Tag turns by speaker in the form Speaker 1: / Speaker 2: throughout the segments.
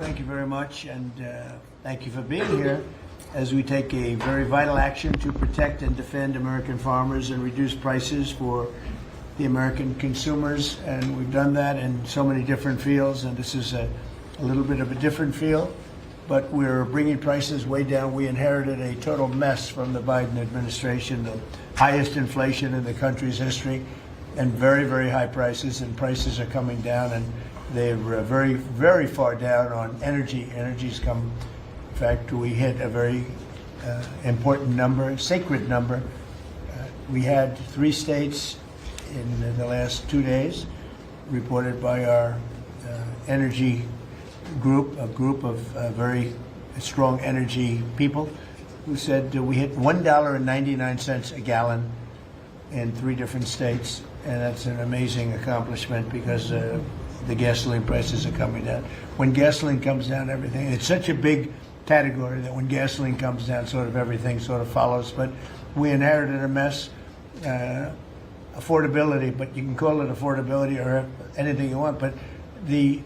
Speaker 1: Thank you very much, and thank you for being here as we take a very vital action to protect and defend American farmers and reduce prices for the American consumers. And we've done that in so many different fields, and this is a little bit of a different field, but we're bringing prices way down. We inherited a total mess from the Biden administration, the highest inflation in the country's history, and very, very high prices, and prices are coming down, and they're very, very far down on energy. Energy's come, in fact, we hit a very important number, sacred number. We had 3 states in the last 2 days, reported by our energy group, a group of very strong energy people, who said we hit $1.99 a gallon in 3 different states, and that's an amazing accomplishment because the gasoline prices are coming down. When gasoline comes down, everything, it's such a big category that when gasoline comes down, sort of everything sort of follows. But we inherited a mess. Affordability, but you can call it affordability or anything you want, but the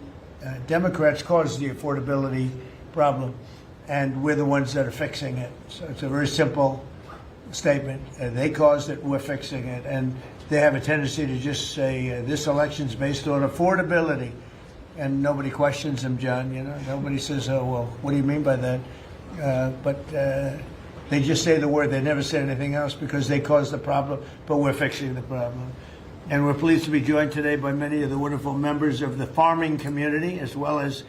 Speaker 1: Democrats caused the affordability problem, and we're the ones that are fixing it. So it's a very simple statement. They caused it, we're fixing it. And they have a tendency to just say this election's based on affordability, and nobody questions them, John. You know, nobody says, "Oh, well, what do you mean by that?" But they just say the word. They never say anything else because they caused the problem. But we're fixing the problem, and we're pleased to be joined today by many of the wonderful members of the farming community, as well as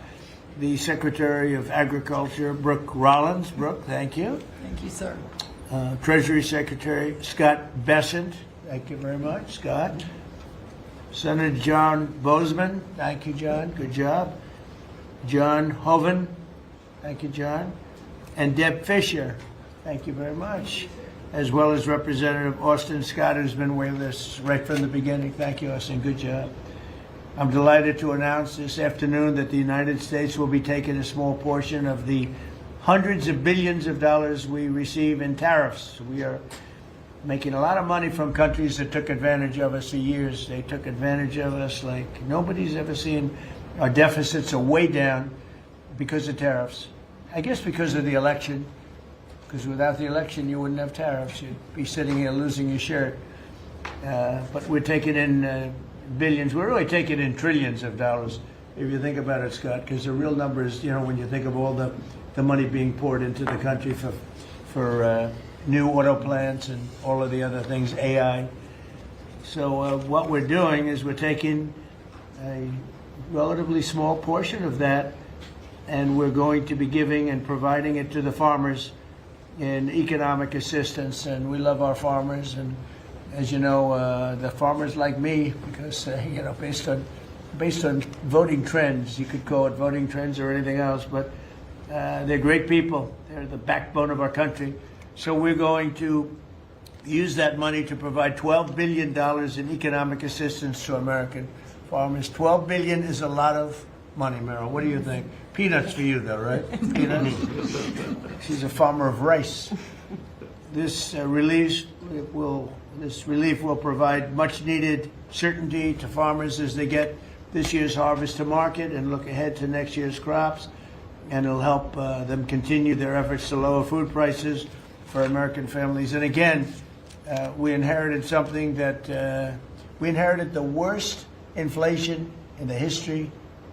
Speaker 1: the Secretary of Agriculture, Brooke Rollins. Brooke, thank you.
Speaker 2: Thank you, sir.
Speaker 1: Treasury Secretary Scott Bessent. Thank you very much, Scott. Senator John Bozeman. Thank you, John. Good job. John Hoeven. Thank you, John. And Deb Fisher. Thank you very much. As well as Representative Austin Scott, who's been with us right from the beginning. Thank you, Austin. Good job. I'm delighted to announce this afternoon that the United States will be taking a small portion of the hundreds of billions of dollars we receive in tariffs. We are making a lot of money from countries that took advantage of us for years. They took advantage of us like nobody's ever seen. Our deficits are way down because of tariffs. I guess because of the election, because without the election you wouldn't have tariffs. You'd be sitting here losing your shirt. But we're taking in billions. We're really taking in trillions of dollars, if you think about it, Scott, because the real numbers, you know, when you think of all the money being poured into the country for new auto plants and all of the other things, AI. So what we're doing is we're taking a relatively small portion of that, and we're going to be giving and providing it to the farmers in economic assistance. And we love our farmers, and as you know, the farmers like me, because you know, based on voting trends, you could call it voting trends or anything else, but they're great people. They're the backbone of our country. So we're going to use that money to provide $12 billion in economic assistance to American farmers. $12 billion is a lot of money, Meryl. What do you think? Peanuts for you, though, right? Peanuts. She's a farmer of rice. This relief will provide much-needed certainty to farmers as they get this year's harvest to market and look ahead to next year's crops, and it'll help them continue their efforts to lower food prices for American families. And again, we inherited something that we inherited the worst inflation in the history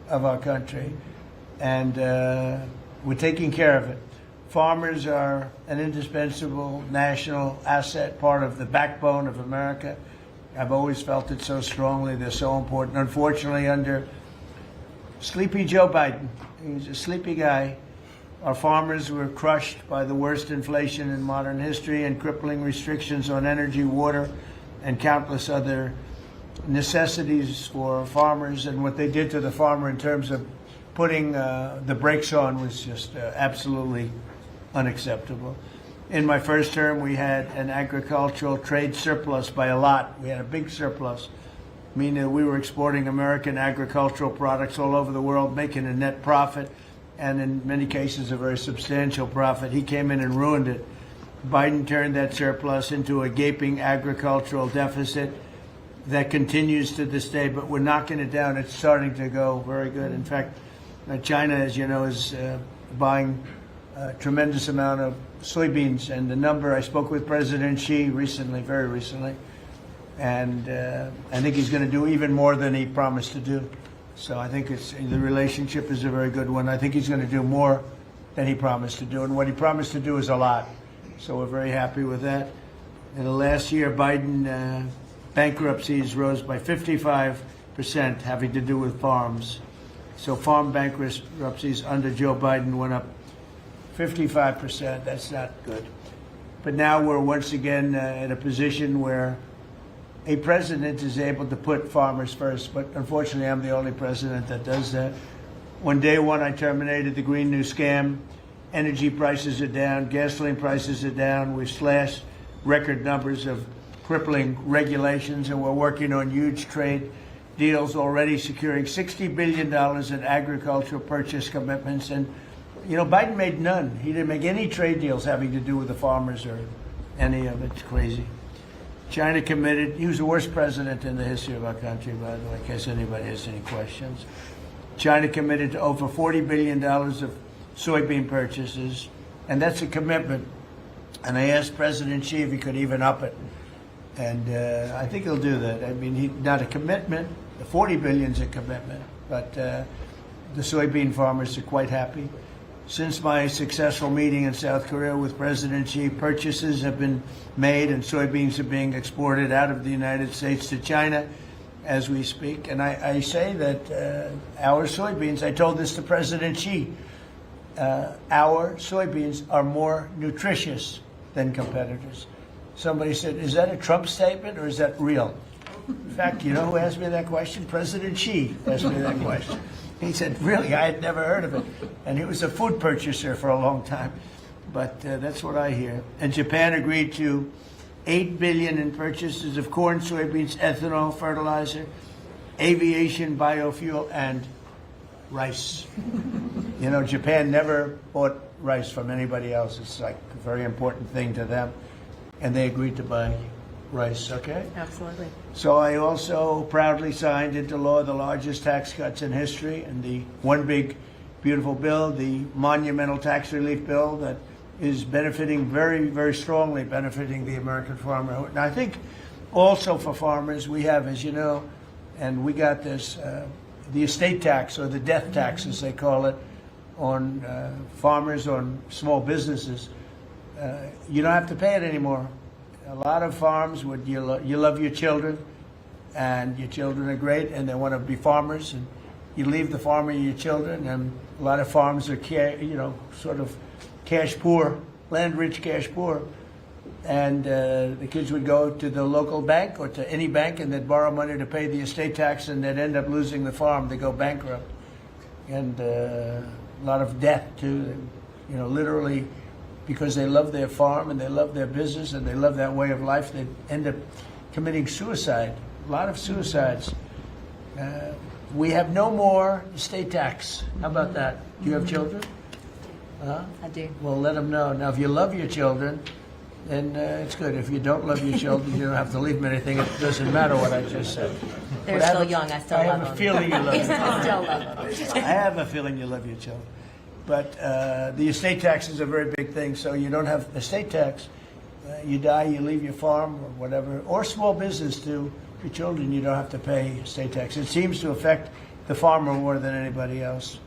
Speaker 1: of our country, and we're taking care of it. Farmers are an indispensable national asset, part of the backbone of America. I've always felt it so strongly. They're so important. Unfortunately, under sleepy Joe Biden, he's a sleepy guy, our farmers were crushed by the worst inflation in modern history and crippling restrictions on energy, water, and countless other necessities for farmers. And what they did to the farmer in terms of putting the brakes on was just absolutely unacceptable. In my first term, we had an agricultural trade surplus by a lot. We had a big surplus, meaning that we were exporting American agricultural products all over the world, making a net profit, and in many cases a very substantial profit. He came in and ruined it. Biden turned that surplus into a gaping agricultural deficit that continues to this day, but we're knocking it down. It's starting to go very good. In fact, China, as you know, is buying a tremendous amount of soybeans, and the number, I spoke with President Xi recently, very recently, and I think he's going to do even more than he promised to do. So I think the relationship is a very good one. I think he's going to do more than he promised to do, and what he promised to do is a lot. So we're very happy with that. In the last year, Biden bankruptcies rose by 55%, having to do with farms. So farm bankruptcies under Joe Biden went up 55%. That's not good. But now we're once again in a position where a president is able to put farmers first. But unfortunately, I'm the only president that does that. On day one, I terminated the Green New Scam. Energy prices are down. Gasoline prices are down. We've slashed record numbers of crippling regulations, and we're working on huge trade deals, already securing $60 billion in agricultural purchase commitments. And, you know, Biden made none. He didn't make any trade deals having to do with the farmers or any of it. It's crazy. China committed. He was the worst president in the history of our country, by the way, in case anybody has any questions. China committed to over $40 billion of soybean purchases, and that's a commitment. And I asked President Xi if he could even up it. And I think he'll do that. I mean, not a commitment. The $40 billion is a commitment, but the soybean farmers are quite happy. Since my successful meeting in South Korea with President Xi, purchases have been made and soybeans are being exported out of the United States to China as we speak. And I say that our soybeans, I told this to President Xi, our soybeans are more nutritious than competitors. Somebody said, is that a Trump statement or is that real? In fact, you know who asked me that question? President Xi asked me that question. He said, really, I had never heard of it. And he was a food purchaser for a long time. But that's what I hear. And Japan agreed to $8 billion in purchases of corn, soybeans, ethanol, fertilizer, aviation, biofuel, and rice. You know, Japan never bought rice from anybody else. It's like a very important thing to them. And they agreed to buy rice, okay?
Speaker 2: Absolutely.
Speaker 1: So I also proudly signed into law the largest tax cuts in history, and the one big, beautiful bill, the monumental tax relief bill that is benefiting very, very strongly, benefiting the American farmer. And I think also for farmers, we have, as you know, and we got this, the estate tax, or the death tax, as they call it, on farmers, on small businesses. You don't have to pay it anymore. A lot of farms, would you love your children, and your children are great, and they want to be farmers, and you leave the farm and your children, and a lot of farms are, sort of cash poor, land rich, cash poor, and the kids would go to the local bank or to any bank, and they'd borrow money to pay the estate tax, and they'd end up losing the farm. They go bankrupt, and a lot of debt too. Literally, because they love their farm and they love their business and they love that way of life, they end up committing suicide. A lot of suicides. We have no more estate tax. How about that? Do you have children?
Speaker 2: I do.
Speaker 1: Well, let them know. Now, if you love your children, then it's good. If you don't love your children, you don't have to leave them anything. It doesn't matter what I just said.
Speaker 2: They're still young. I still love them.
Speaker 1: I have a feeling you love them.
Speaker 2: I still love them.
Speaker 1: I have a feeling you love your children. But the estate tax is a very big thing, so you don't have estate tax. You die, you leave your farm or whatever, or small business to your children, you don't have to pay estate tax. It seems to affect the farmer more than anybody else,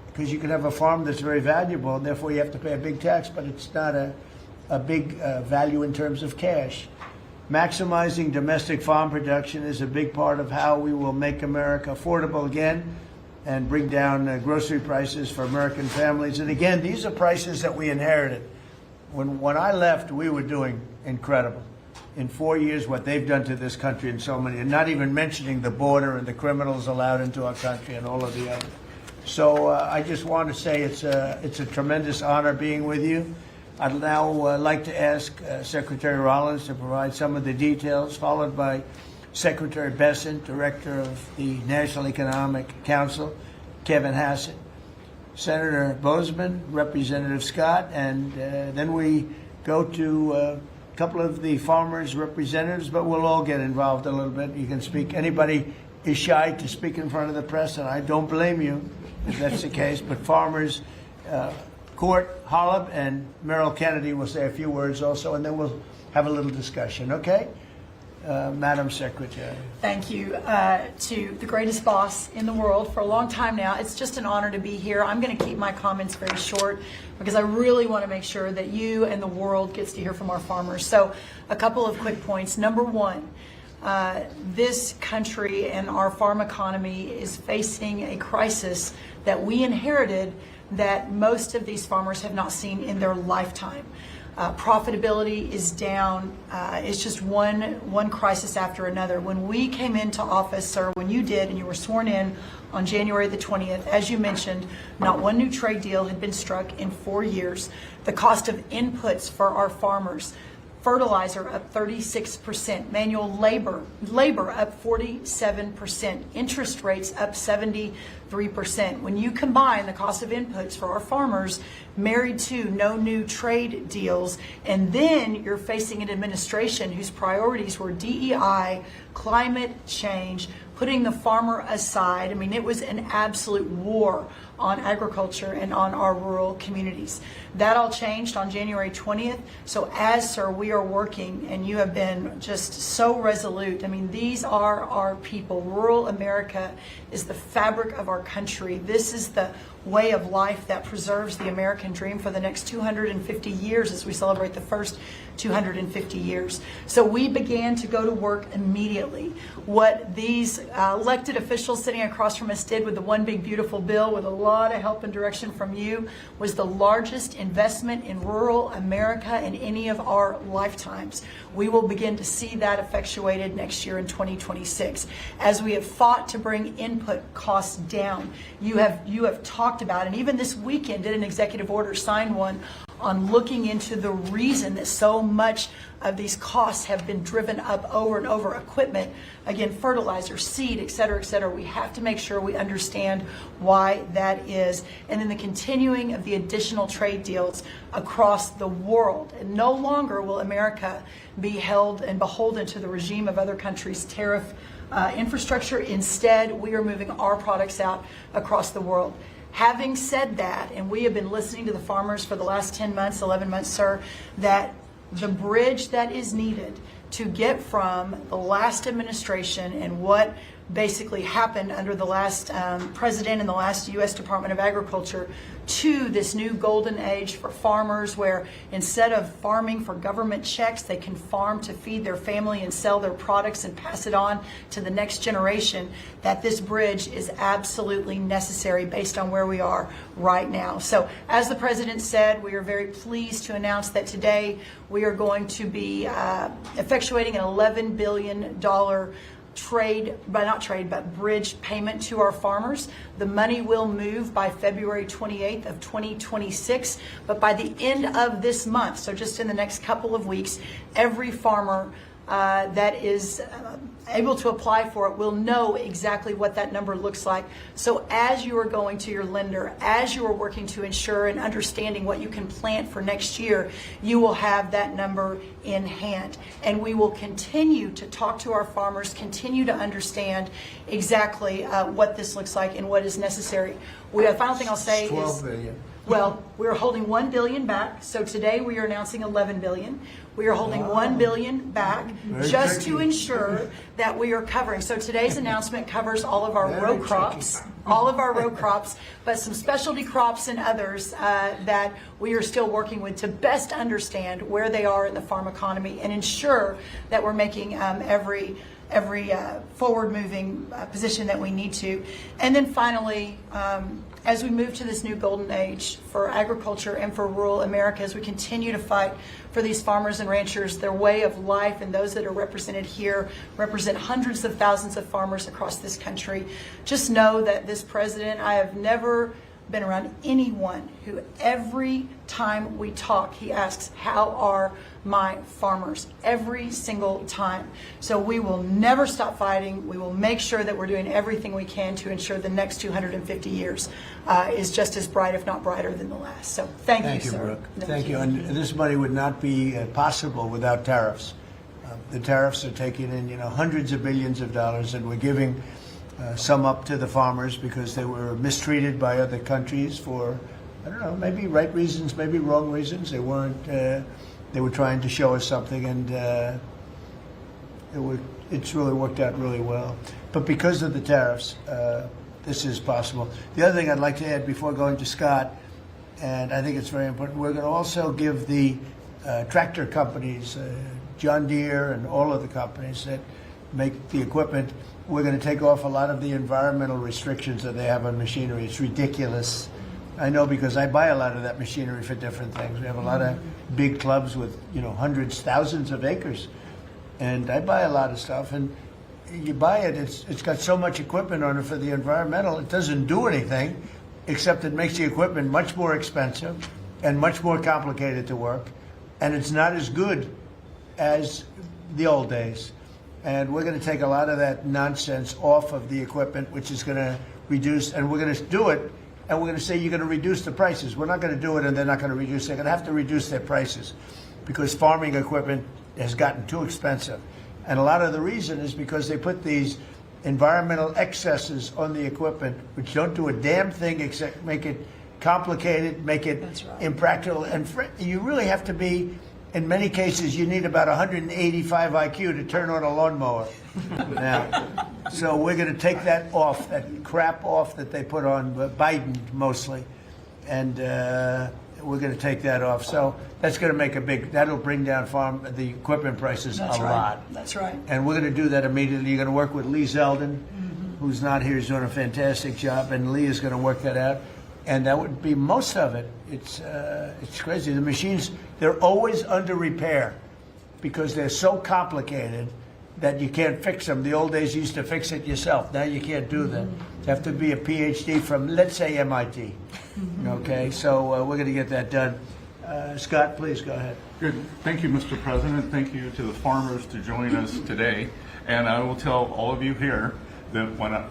Speaker 1: because you can have a farm that's very valuable, and therefore you have to pay a big tax, but it's not a big value in terms of cash. Maximizing domestic farm production is a big part of how we will make America affordable again, and bring down grocery prices for American families. And again, these are prices that we inherited. When I left, we were doing incredible. In 4 years, what they've done to this country in so many, and not even mentioning the border and the criminals allowed into our country and all of the others. So I just want to say it's a tremendous honor being with you. I'd now like to ask Secretary Rollins to provide some of the details, followed by Secretary Bessent, Director of the National Economic Council, Kevin Hassett, Senator Bozeman, Representative Scott, and then we go to a couple of the farmers' representatives, but we'll all get involved a little bit. You can speak. Anybody is shy to speak in front of the press, and I don't blame you if that's the case, but farmers, Court Holub and Merrill Kennedy will say a few words also, and then we'll have a little discussion, okay? Madam Secretary.
Speaker 3: Thank you to the greatest boss in the world for a long time now. It's just an honor to be here. I'm going to keep my comments very short because I really want to make sure that you and the world gets to hear from our farmers. So a couple of quick points. Number one, this country and our farm economy is facing a crisis that we inherited that most of these farmers have not seen in their lifetime. Profitability is down. It's just one crisis after another. When we came into office, sir, when you did and you were sworn in on January the 20th, as you mentioned, not one new trade deal had been struck in 4 years. The cost of inputs for our farmers, fertilizer up 36%, manual labor up 47%, interest rates up 73%. When you combine the cost of inputs for our farmers married to no new trade deals, and then you're facing an administration whose priorities were DEI, climate change, putting the farmer aside. I mean, it was an absolute war on agriculture and on our rural communities. That all changed on January 20th. So as, sir, we are working, and you have been just so resolute. I mean, these are our people. Rural America is the fabric of our country. This is the way of life that preserves the American dream for the next 250 years as we celebrate the first 250 years. So we began to go to work immediately. What these elected officials sitting across from us did with the One Big Beautiful Bill, with a lot of help and direction from you, was the largest investment in rural America in any of our lifetimes. We will begin to see that effectuated next year in 2026. As we have fought to bring input costs down, you have talked about, and even this weekend did an executive order, signed one, on looking into the reason that so much of these costs have been driven up over and over. Equipment, again, fertilizer, seed, et cetera, et cetera. We have to make sure we understand why that is. And then the continuing of the additional trade deals across the world. And no longer will America be held and beholden to the regime of other countries' tariff infrastructure. Instead, we are moving our products out across the world. Having said that, and we have been listening to the farmers for the last 10 months, 11 months, sir, that the bridge that is needed to get from the last administration and what basically happened under the last president and the last U.S. Department of Agriculture to this new golden age for farmers, where instead of farming for government checks, they can farm to feed their family and sell their products and pass it on to the next generation, that this bridge is absolutely necessary based on where we are right now. So as the president said, we are very pleased to announce that today we are going to be effectuating an $11 billion bridge payment to our farmers. The money will move by February 28th of 2026, but by the end of this month, so just in the next couple of weeks, every farmer that is able to apply for it will know exactly what that number looks like. So as you are going to your lender, as you are working to ensure and understanding what you can plant for next year, you will have that number in hand. And we will continue to talk to our farmers, continue to understand exactly what this looks like and what is necessary. The final thing I'll say is
Speaker 1: 12 billion.
Speaker 3: Well, we're holding $1 billion back. So today we are announcing $11 billion. We are holding $1 billion back just to ensure that we are covering. So today's announcement covers all of our row crops, but some specialty crops and others that we are still working with to best understand where they are in the farm economy and ensure that we're making every forward-moving position that we need to. And then finally, as we move to this new golden age for agriculture and for rural America, as we continue to fight for these farmers and ranchers, their way of life, and those that are represented here represent hundreds of thousands of farmers across this country. Just know that this president, I have never been around anyone who every time we talk, he asks, how are my farmers? Every single time. So we will never stop fighting. We will make sure that we're doing everything we can to ensure the next 250 years is just as bright, if not brighter, than the last. So thank you, sir.
Speaker 1: Brooke. Thank you. And this money would not be possible without tariffs. The tariffs are taking in, hundreds of billions of dollars, and we're giving some up to the farmers because they were mistreated by other countries for, I don't know, maybe right reasons, maybe wrong reasons. They weren't. They were trying to show us something, and it's really worked out really well. But because of the tariffs, this is possible. The other thing I'd like to add before going to Scott, and I think it's very important, we're going to also give the tractor companies, John Deere and all of the companies that make the equipment, we're going to take off a lot of the environmental restrictions that they have on machinery. It's ridiculous. I know because I buy a lot of that machinery for different things. We have a lot of big clubs with, hundreds, thousands of acres. And I buy a lot of stuff, and you buy it, it's got so much equipment on it for the environmental, it doesn't do anything, except it makes the equipment much more expensive and much more complicated to work, and it's not as good as the old days. And we're going to take a lot of that nonsense off of the equipment, which is going to reduce, and we're going to do it, and we're going to say you're going to reduce the prices. We're not going to do it and they're not going to reduce. They're going to have to reduce their prices because farming equipment has gotten too expensive. And a lot of the reason is because they put these environmental excesses on the equipment, which don't do a damn thing except make it complicated, make it impractical. And you really have to be, in many cases, you need about 185 IQ to turn on a lawnmower. Now, so we're going to take that off, that crap off that they put on Biden mostly, and we're going to take that off. So that's going to make that'll bring down the equipment prices a lot.
Speaker 3: That's right.
Speaker 1: And we're going to do that immediately. You're going to work with Lee Zeldin, who's not here, is doing a fantastic job, and Lee is going to work that out. And that would be most of it. It's crazy. The machines, they're always under repair because they're so complicated that you can't fix them. The old days you used to fix it yourself. Now you can't do that. You have to be a PhD from, let's say, MIT. Okay, so we're going to get that done. Scott, please go ahead.
Speaker 4: Good. Thank you, Mr. President. Thank you to the farmers to join us today. And I will tell all of you here that when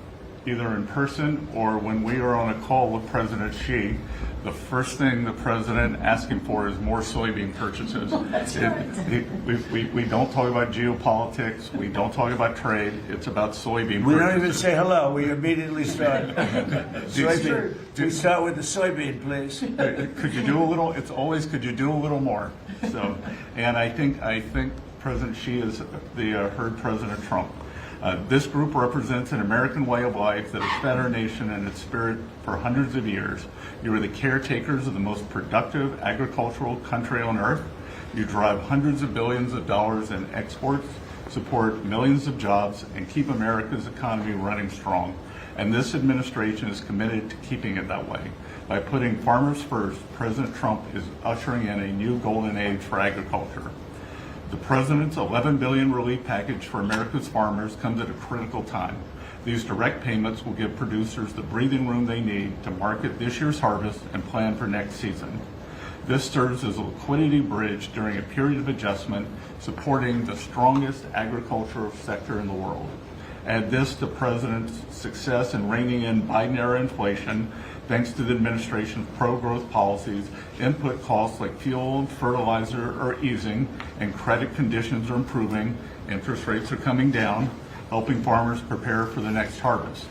Speaker 4: either in person or when we are on a call with President Xi, the first thing the president asking for is more soybean purchases.
Speaker 3: That's right.
Speaker 4: We don't talk about geopolitics. We don't talk about trade. It's about soybean purchases.
Speaker 1: We don't even say hello. We immediately start. Soybean. We start with the soybean, please.
Speaker 4: Could you do a little? It's always could you do a little more? So, and I think President Xi has heard President Trump. This group represents an American way of life that has fed our nation and its spirit for hundreds of years. You are the caretakers of the most productive agricultural country on earth. You drive hundreds of billions of dollars in exports, support millions of jobs, and keep America's economy running strong. And this administration is committed to keeping it that way. By putting farmers first, President Trump is ushering in a new golden age for agriculture. The President's $11 billion relief package for America's farmers comes at a critical time. These direct payments will give producers the breathing room they need to market this year's harvest and plan for next season. This serves as a liquidity bridge during a period of adjustment, supporting the strongest agricultural sector in the world. Add this to President's success in reining in Biden-era inflation. Thanks to the administration's pro-growth policies, input costs like fuel and fertilizer are easing, and credit conditions are improving. Interest rates are coming down, helping farmers prepare for the next harvest.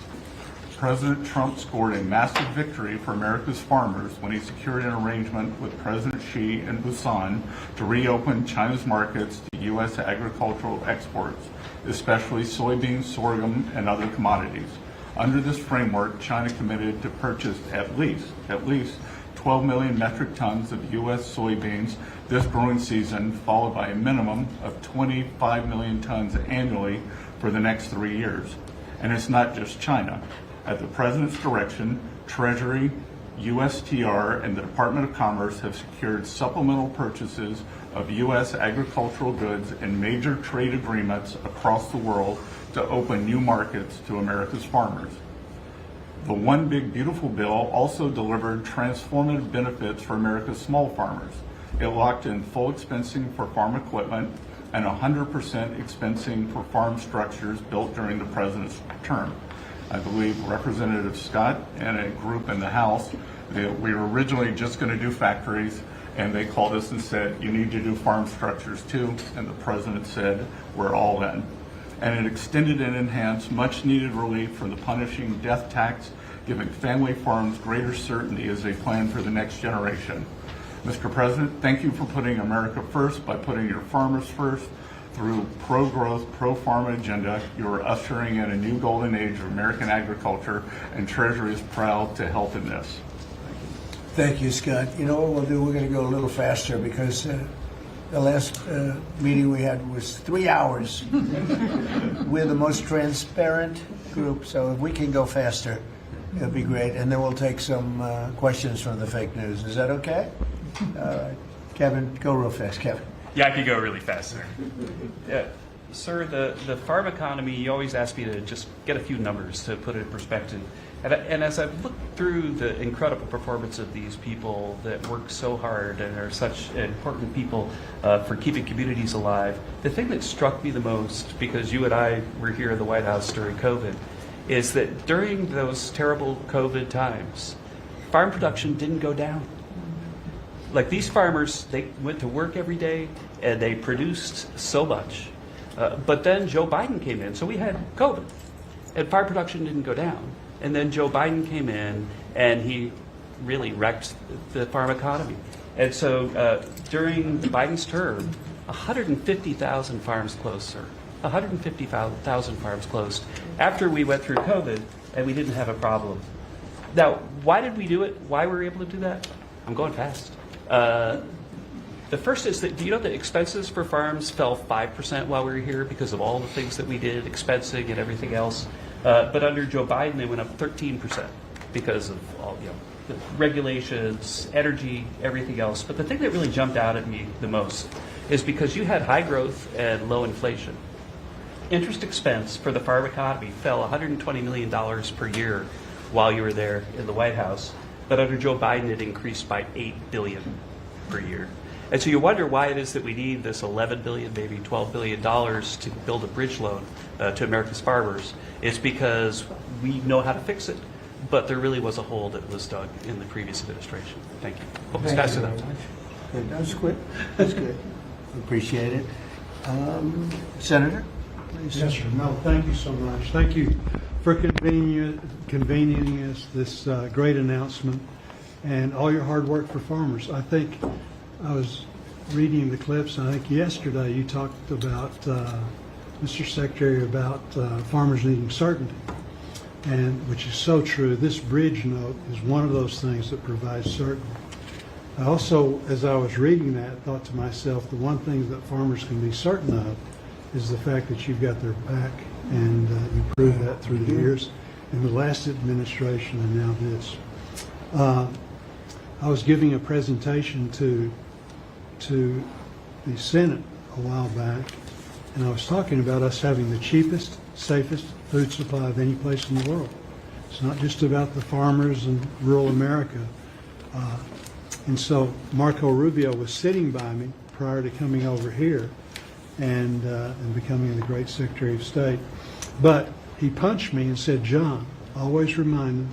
Speaker 4: President Trump scored a massive victory for America's farmers when he secured an arrangement with President Xi in Busan to reopen China's markets to U.S. agricultural exports, especially soybeans, sorghum, and other commodities. Under this framework, China committed to purchase at least 12 million metric tons of U.S. soybeans this growing season, followed by a minimum of 25 million tons annually for the next 3 years. And it's not just China. At the President's direction, Treasury, USTR, and the Department of Commerce have secured supplemental purchases of U.S. agricultural goods and major trade agreements across the world to open new markets to America's farmers. The One Big Beautiful Bill also delivered transformative benefits for America's small farmers. It locked in full expensing for farm equipment and 100% expensing for farm structures built during the President's term. I believe Representative Scott and a group in the House, we were originally just going to do factories, and they called us and said, you need to do farm structures too, and the President said, we're all in. and it extended and enhanced much-needed relief for the punishing death tax, giving family farms greater certainty as they plan for the next generation. Mr. President, thank you for putting America first by putting your farmers first. Through pro-growth, pro-farm agenda, you are ushering in a new golden age of American agriculture, and Treasury is proud to help in this.
Speaker 1: Thank you, Scott. You know what we'll do? We're going to go a little faster because the last meeting we had was 3 hours. We're the most transparent group, so if we can go faster, it'll be great. And then we'll take some questions from the fake news. Is that okay? All right. Kevin, go real fast, Kevin.
Speaker 5: Yeah, I could go really fast, sir. Yeah. Sir, the farm economy, you always ask me to just get a few numbers to put it in perspective. And as I've looked through the incredible performance of these people that work so hard and are such important people for keeping communities alive, the thing that struck me the most, because you and I were here in the White House during COVID, is that during those terrible COVID times, farm production didn't go down. Like these farmers, they went to work every day and they produced so much. But then Joe Biden came in, so we had COVID, and farm production didn't go down. And then Joe Biden came in and he really wrecked the farm economy. And so during Biden's term, 150,000 farms closed, sir. 150,000 farms closed after we went through COVID and we didn't have a problem. Now, why did we do it? Why were we able to do that? I'm going fast. The first is that, do you know that expenses for farms fell 5% while we were here because of all the things that we did, expensing and everything else? But under Joe Biden, they went up 13% because of all, the regulations, energy, everything else. But the thing that really jumped out at me the most is because you had high growth and low inflation. Interest expense for the farm economy fell $120 million per year while you were there in the White House. But under Joe Biden, it increased by $8 billion per year. And so you wonder why it is that we need this $11 billion, maybe $12 billion to build a bridge loan to America's farmers. It's because we know how to fix it, but there really was a hole that was dug in the previous administration. Thank you. Hope it's fast enough.
Speaker 1: Good. That's good. That's good. Appreciate it. Senator, please.
Speaker 6: Yes, sir. No, thank you so much. Thank you for convening us this great announcement and all your hard work for farmers. I think I was reading the clips, and I think yesterday you talked about, Mr. Secretary, about farmers needing certainty, and which is so true. This bridge note is one of those things that provides certainty. I also, as I was reading that, thought to myself, the one thing that farmers can be certain of is the fact that you've got their back, and you proved that through the years in the last administration and now this. I was giving a presentation to the Senate a while back, and I was talking about us having the cheapest, safest food supply of any place in the world. It's not just about the farmers in rural America. And so Marco Rubio was sitting by me prior to coming over here and becoming the great Secretary of State. But he punched me and said, "John, always remind him,"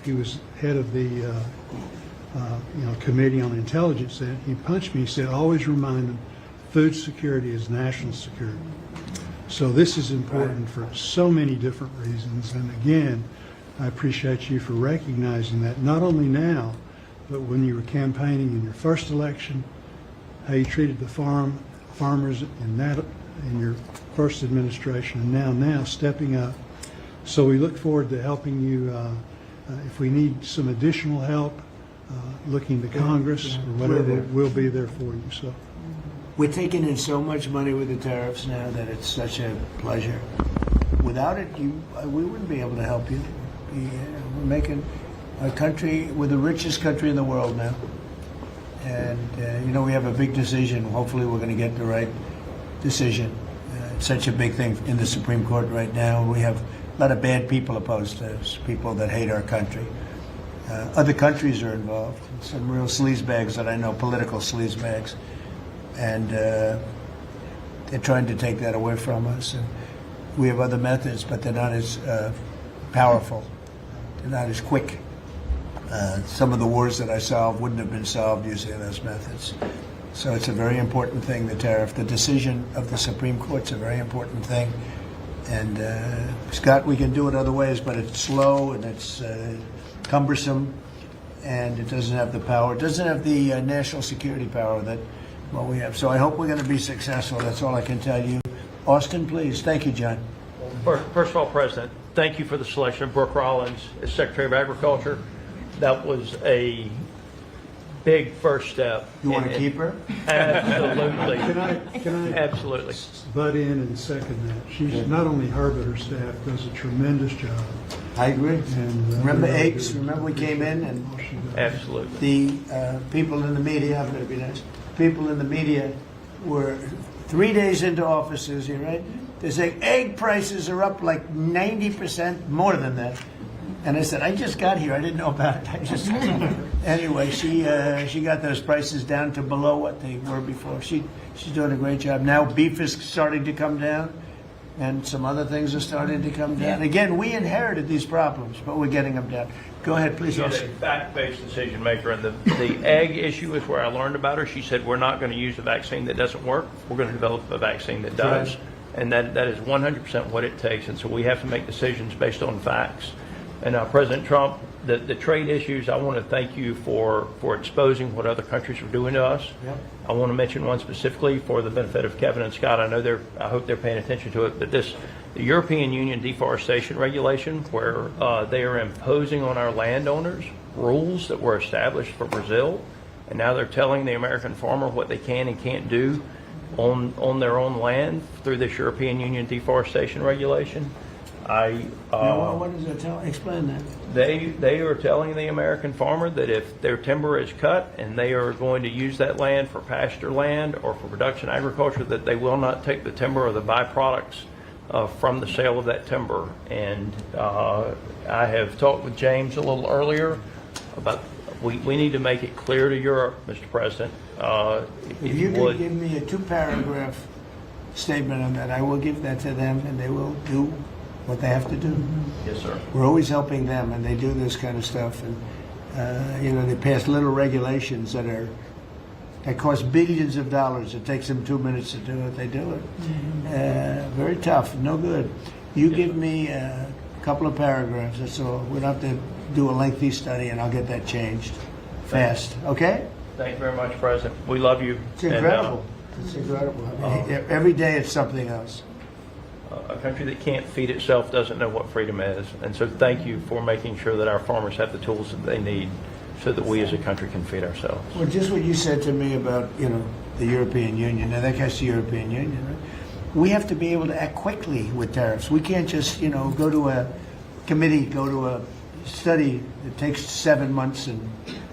Speaker 6: he was head of the Committee on Intelligence. He punched me, he said, "Always remind them, food security is national security." So this is important for so many different reasons. And again, I appreciate you for recognizing that, not only now, but when you were campaigning in your first election, how you treated the farmers in your first administration, and now stepping up. So we look forward to helping you. If we need some additional help, looking to Congress or whatever, we'll be there for you. So
Speaker 1: We're taking in so much money with the tariffs now that it's such a pleasure. Without it, we wouldn't be able to help you. We're making our country, we're the richest country in the world now. And, we have a big decision. Hopefully we're going to get the right decision. It's such a big thing in the Supreme Court right now. We have a lot of bad people opposed to us, people that hate our country. Other countries are involved, some real sleazebags that I know, political sleazebags. And they're trying to take that away from us. And we have other methods, but they're not as powerful. They're not as quick. Some of the wars that I solved wouldn't have been solved using those methods. So it's a very important thing, the tariff. The decision of the Supreme Court's a very important thing. And Scott, we can do it other ways, but it's slow and it's cumbersome, and it doesn't have the power. It doesn't have the national security power that what we have. So I hope we're going to be successful. That's all I can tell you. Austin, please. Thank you, John.
Speaker 7: First of all, President, thank you for the selection of Brooke Rollins as Secretary of Agriculture. That was a big first step.
Speaker 1: You want to keep her?
Speaker 7: Absolutely.
Speaker 6: Can I
Speaker 7: Absolutely.
Speaker 6: butt in and second that? She's not only her, but her staff does a tremendous job.
Speaker 1: I agree.
Speaker 6: And,
Speaker 1: Remember
Speaker 6: really
Speaker 1: Aches?
Speaker 6: good.
Speaker 1: Remember we came in and
Speaker 7: Absolutely.
Speaker 1: the people in the media, I'm going to be nice, people in the media were 3 days into offices, you're right? They say egg prices are up like 90%, more than that. And I said, I just got here. I didn't know about it. Anyway, she got those prices down to below what they were before. She's doing a great job. Now beef is starting to come down, and some other things are starting to come down. Again, we inherited these problems, but we're getting them down. Go ahead, please.
Speaker 7: She's a fact-based decision maker, and the egg issue is where I learned about her. She said, we're not going to use a vaccine that doesn't work. We're going to develop a vaccine that does.
Speaker 1: Right.
Speaker 7: And that is 100% what it takes. And so we have to make decisions based on facts. And President Trump, the trade issues, I want to thank you for exposing what other countries are doing to us.
Speaker 1: Yep.
Speaker 7: I want to mention one specifically for the benefit of Kevin and Scott. I hope they're paying attention to it, but the European Union deforestation regulation, where they are imposing on our landowners rules that were established for Brazil, and now they're telling the American farmer what they can and can't do on their own land through this European Union deforestation regulation.
Speaker 1: What does that tell? Explain that.
Speaker 7: They are telling the American farmer that if their timber is cut and they are going to use that land for pasture land or for production agriculture, that they will not take the timber or the byproducts from the sale of that timber. And I have talked with James a little earlier about we need to make it clear to Europe, Mr. President.
Speaker 1: If you could give me a 2-paragraph statement on that, I will give that to them, and they will do what they have to do.
Speaker 7: Yes, sir.
Speaker 1: We're always helping them, and they do this kind of stuff. And they pass little regulations that cost billions of dollars. It takes them 2 minutes to do it. They do it. Very tough. No good. You give me a couple of paragraphs. That's all. We don't have to do a lengthy study, and I'll get that changed fast. Okay?
Speaker 7: Thank you very much, President. We love you.
Speaker 1: It's incredible. It's incredible. I mean, every day it's something else.
Speaker 7: A country that can't feed itself doesn't know what freedom is. And so thank you for making sure that our farmers have the tools that they need so that we as a country can feed ourselves.
Speaker 1: Well, just what you said to me about, the European Union. Now, that guy's the European Union, right? We have to be able to act quickly with tariffs. We can't just, go to a committee, go to a study that takes 7 months and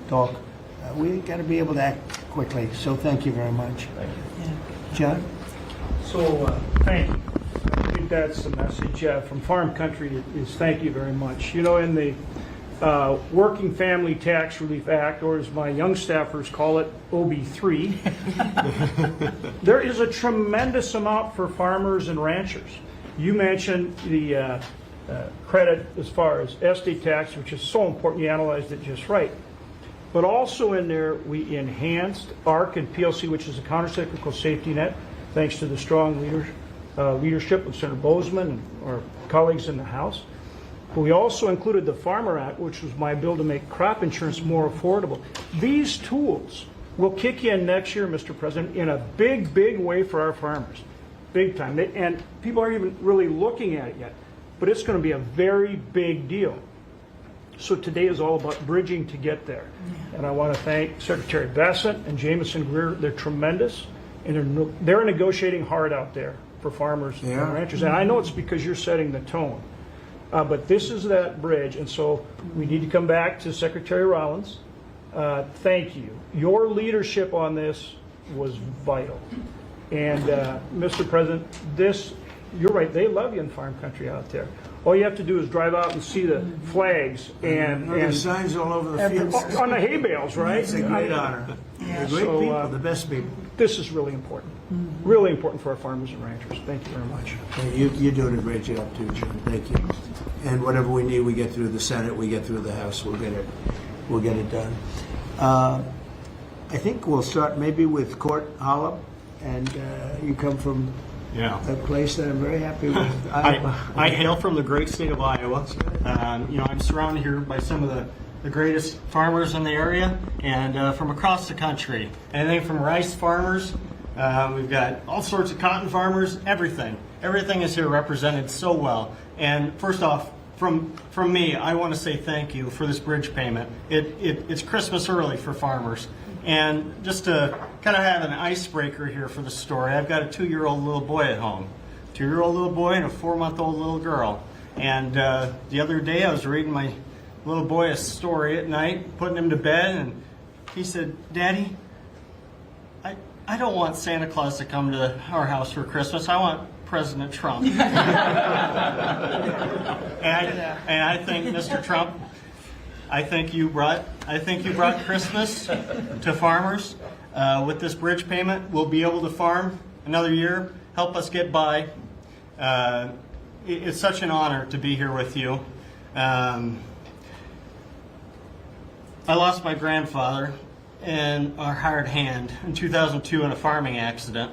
Speaker 1: talk. We got to be able to act quickly. So thank you very much.
Speaker 7: Thank you.
Speaker 1: John?
Speaker 8: So, thank you. I think that's the message from Farm Country is thank you very much. In the Working Family Tax Relief Act, or as my young staffers call it, OB3, there is a tremendous amount for farmers and ranchers. You mentioned the credit as far as estate tax, which is so important. You analyzed it just right. But also in there, we enhanced ARC and PLC, which is a countercyclical safety net, thanks to the strong leadership of Senator Bozeman and our colleagues in the House. But we also included the Farmer Act, which was my bill to make crop insurance more affordable. These tools will kick in next year, Mr. President, in a big, big way for our farmers. Big time. And people aren't even really looking at it yet. But it's going to be a very big deal. So today is all about bridging to get there. And I want to thank Secretary Bassett and Jameson Greer. They're tremendous. And they're negotiating hard out there for farmers and ranchers. And I know it's because you're setting the tone. But this is that bridge. And so we need to come back to Secretary Rollins. Thank you. Your leadership on this was vital. And Mr. President, you're right, they love you in Farm Country out there. All you have to do is drive out and see the flags and
Speaker 1: signs all over the field.
Speaker 8: on the hay bales, right?
Speaker 1: It's a great honor. They're great people, the best people.
Speaker 8: This is really important. Really important for our farmers and ranchers. Thank you very much.
Speaker 1: You're doing a great job too, John. Thank you. And whatever we need, we get through the Senate, we get through the House, we'll get it done. I think we'll start maybe with Court Hollop, and you come from
Speaker 9: Yeah.
Speaker 1: a place that I'm very happy with.
Speaker 9: I hail from the great state of Iowa. I'm surrounded here by some of the greatest farmers in the area and from across the country. Anything from rice farmers, we've got all sorts of cotton farmers, everything. Everything is here represented so well. And first off, from me, I want to say thank you for this bridge payment. It's Christmas early for farmers. And just to kind of have an icebreaker here for the story, I've got a 2-year-old little boy at home. 2-year-old little boy and a 4-month-old little girl. And the other day I was reading my little boy a story at night, putting him to bed, and he said, "Daddy, I don't want Santa Claus to come to our house for Christmas. I want President Trump." and I think, Mr. Trump, I think you brought Christmas to farmers. With this bridge payment, we'll be able to farm another year, help us get by. It's such an honor to be here with you. I lost my grandfather and our hired hand in 2002 in a farming accident.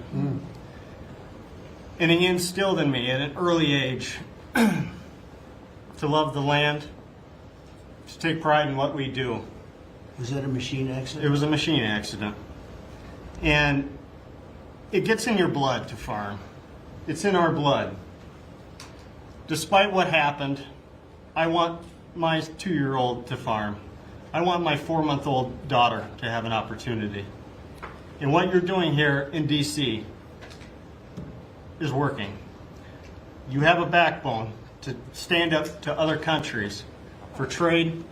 Speaker 9: And he instilled in me at an early age to love the land, to take pride in what we do.
Speaker 1: Was that a machine accident?
Speaker 9: It was a machine accident. And it gets in your blood to farm. It's in our blood. Despite what happened, I want my 2-year-old to farm. I want my 4-month-old daughter to have an opportunity. And what you're doing here in D.C. is working. You have a backbone to stand up to other countries for trade.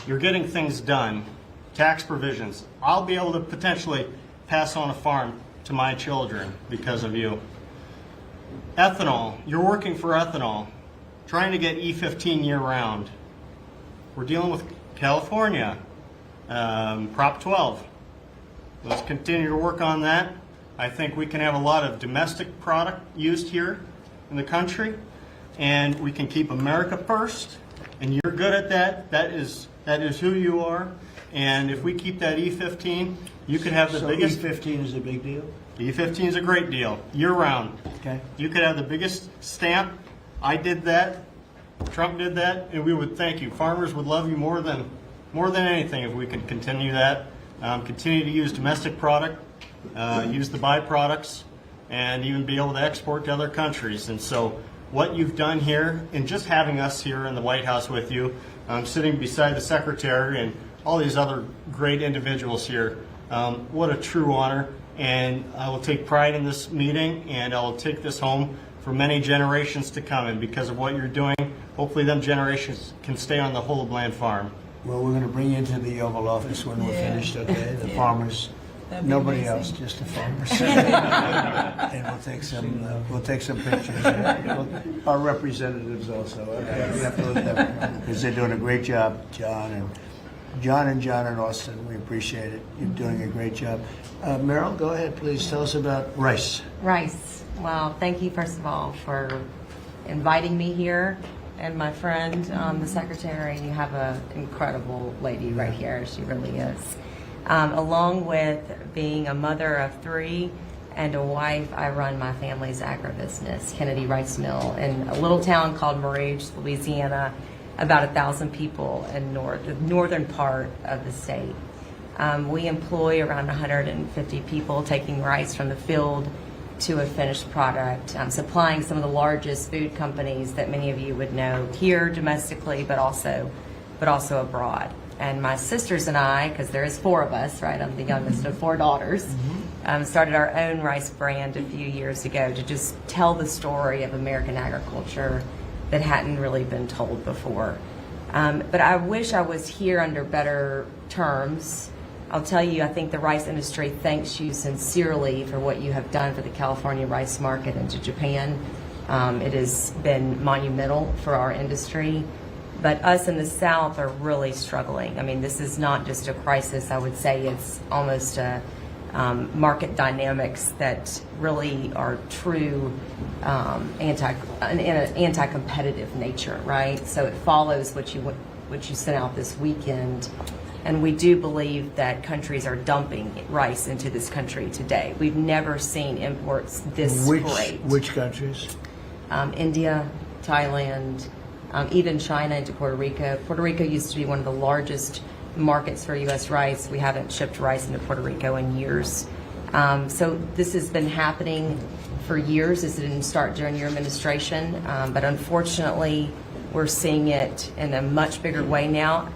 Speaker 9: You're getting things done. Tax provisions. I'll be able to potentially pass on a farm to my children because of you. Ethanol. You're working for ethanol. Trying to get E15 year-round. We're dealing with California, Prop 12. Let's continue to work on that. I think we can have a lot of domestic product used here in the country, and we can keep America first, and you're good at that. That is who you are. And if we keep that E15, you could have the biggest...
Speaker 1: E15 is a big deal?
Speaker 9: E15 is a great deal, year-round.
Speaker 1: Okay.
Speaker 9: You could have the biggest stamp. I did that. Trump did that, and we would thank you. Farmers would love you more than anything if we could continue that. Continue to use domestic product, use the byproducts, and even be able to export to other countries. And so what you've done here, and just having us here in the White House with you, sitting beside the Secretary and all these other great individuals here, what a true honor. And I will take pride in this meeting, and I will take this home for many generations to come. And because of what you're doing, hopefully them generations can stay on the whole of land farm.
Speaker 1: Well, we're going to bring you into the Oval Office when we're finished, okay? The farmers, nobody else, just the farmers. And we'll take some pictures. Our representatives also. Okay? We have to look at them because they're doing a great job, John and Austin. We appreciate it. You're doing a great job. Meryl, go ahead, please. Tell us about rice.
Speaker 2: Rice. Well, thank you, first of all, for inviting me here. And my friend, the secretary, you have an incredible lady right here. She really is. Along with being a mother of 3 and a wife, I run my family's agribusiness, Kennedy Rice Mill, in a little town called Marouge, Louisiana, about 1,000 people in the northern part of the state. We employ around 150 people taking rice from the field to a finished product, supplying some of the largest food companies that many of you would know here domestically, but also abroad. And my sisters and I, because there is 4 of us, right? I'm the youngest of 4 daughters, started our own rice brand a few years ago to just tell the story of American agriculture that hadn't really been told before. But I wish I was here under better terms. I'll tell you, I think the rice industry thanks you sincerely for what you have done for the California rice market and to Japan. It has been monumental for our industry. But us in the South are really struggling. I mean, this is not just a crisis. I would say it's almost a market dynamics that really are true anti-competitive nature, right? So it follows what you sent out this weekend And we do believe that countries are dumping rice into this country today. We've never seen imports this great.
Speaker 1: Which countries?
Speaker 2: India, Thailand, even China into Puerto Rico. Puerto Rico used to be one of the largest markets for U.S. rice. We haven't shipped rice into Puerto Rico in years. So this has been happening for years. This didn't start during your administration, but unfortunately, we're seeing it in a much bigger way now.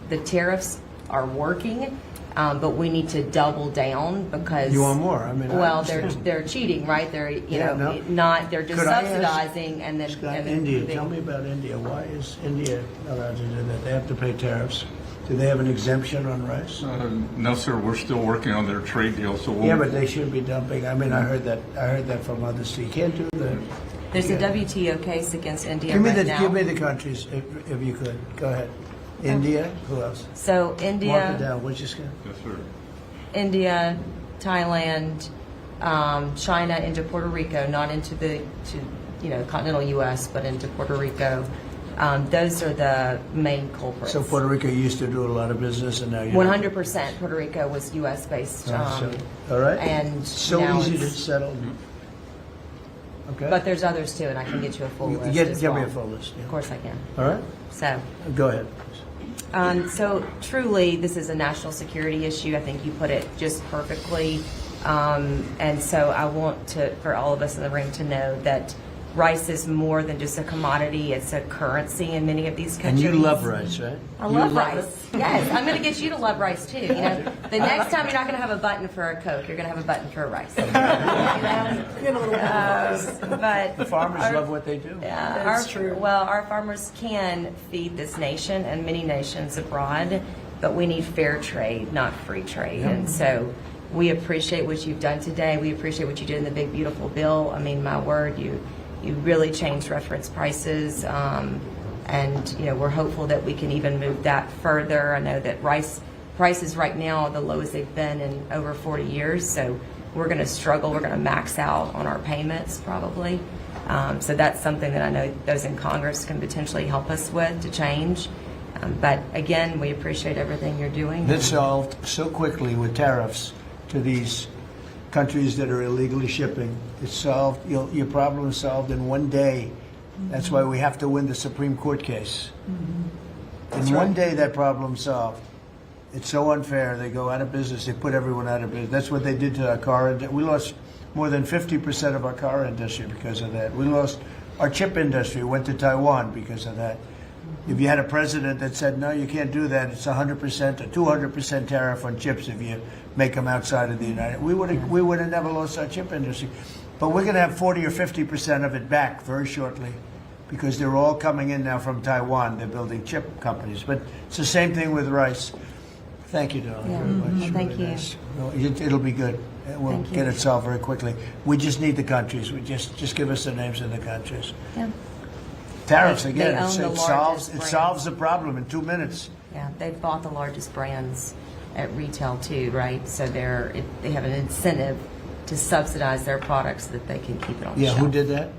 Speaker 2: The tariffs are working, but we need to double down because
Speaker 1: You want more? I mean, I
Speaker 2: well,
Speaker 1: understand.
Speaker 2: they're cheating, right? They're
Speaker 1: Yeah, no.
Speaker 2: not. They're just
Speaker 1: Could I ask-
Speaker 2: subsidizing and then
Speaker 1: Scott,
Speaker 2: and then
Speaker 1: India,
Speaker 2: moving.
Speaker 1: tell me about India. Why is India allowed to do that? They have to pay tariffs. Do they have an exemption on rice?
Speaker 4: No, sir, we're still working on their trade deal, so we'll.
Speaker 1: Yeah, but they should be dumping. I mean, I heard that from others. So you can't do that.
Speaker 2: There's
Speaker 1: Yeah.
Speaker 2: a WTO case against India
Speaker 1: Give me
Speaker 2: right now.
Speaker 1: give me the countries if you could. Go ahead. India. Who else?
Speaker 2: So
Speaker 1: Mark it
Speaker 2: India,
Speaker 1: down. What'd you say?
Speaker 4: Yes, sir.
Speaker 2: India, Thailand, China into Puerto Rico, not into the continental U.S., but into Puerto Rico. Those are the main culprits.
Speaker 1: So Puerto Rico used to do a lot of business, and now you're
Speaker 2: 100% Puerto Rico was U.S. based,
Speaker 1: all right.
Speaker 2: and
Speaker 1: So
Speaker 2: now
Speaker 1: easy to
Speaker 2: it's-
Speaker 1: settle. Okay.
Speaker 2: But there's others too, and I can get you a full list.
Speaker 1: Give
Speaker 2: as
Speaker 1: me
Speaker 2: well.
Speaker 1: a full list. Yeah.
Speaker 2: Of course I can.
Speaker 1: All right.
Speaker 2: So.
Speaker 1: Go ahead.
Speaker 2: So truly, this is a national security issue. I think you put it just perfectly. And so I want for all of us in the room to know that rice is more than just a commodity. It's a currency in many of these
Speaker 1: And
Speaker 2: countries.
Speaker 1: you love rice, right?
Speaker 2: I love rice. Yes, I'm going to get you to love rice too. You know, the next time you're not going to have a button for a Coke, you're going to have a button for a rice. But
Speaker 1: The farmers love what they do.
Speaker 3: That's true.
Speaker 2: Well, our farmers can feed this nation and many nations abroad, but we need fair trade, not free trade. And so we appreciate what you've done today. We appreciate what you did in the big, beautiful bill. I mean, my word, you really changed reference prices. And, we're hopeful that we can even move that further. I know that rice prices right now are the lowest they've been in over 40 years. So we're going to struggle. We're going to max out on our payments probably. So that's something that I know those in Congress can potentially help us with to change. But again, we appreciate everything you're doing.
Speaker 1: That's solved so quickly with tariffs to these countries that are illegally shipping. It's solved. Your problem is solved in one day. That's why we have to win the Supreme Court case. In one day, that problem's solved. It's so unfair. They go out of business. They put everyone out of business. That's what they did to our car. We lost more than 50% of our car industry because of that. We lost our chip industry. Went to Taiwan because of that. If you had a president that said, no, you can't do that, it's 100% or 200% tariff on chips if you make them outside of the United, we would have never lost our chip industry. But we're going to have 40 or 50% of it back very shortly because they're all coming in now from Taiwan. They're building chip companies. But it's the same thing with rice. Thank you, darling,
Speaker 2: Yeah.
Speaker 1: very much.
Speaker 2: Thank
Speaker 1: Really
Speaker 2: you.
Speaker 1: nice. No, it'll be good. We'll
Speaker 2: Thank you.
Speaker 1: get it solved very quickly. We just need the countries. We just give us the names of the countries.
Speaker 2: Yeah.
Speaker 1: Tariffs,
Speaker 2: They
Speaker 1: again,
Speaker 2: own the
Speaker 1: it
Speaker 2: largest
Speaker 1: solves the problem in 2 minutes.
Speaker 2: Yeah, they've bought the largest brands at retail too, right? So they have an incentive to subsidize their products so that they can keep it on the
Speaker 1: Yeah,
Speaker 2: shelf.
Speaker 1: who did that?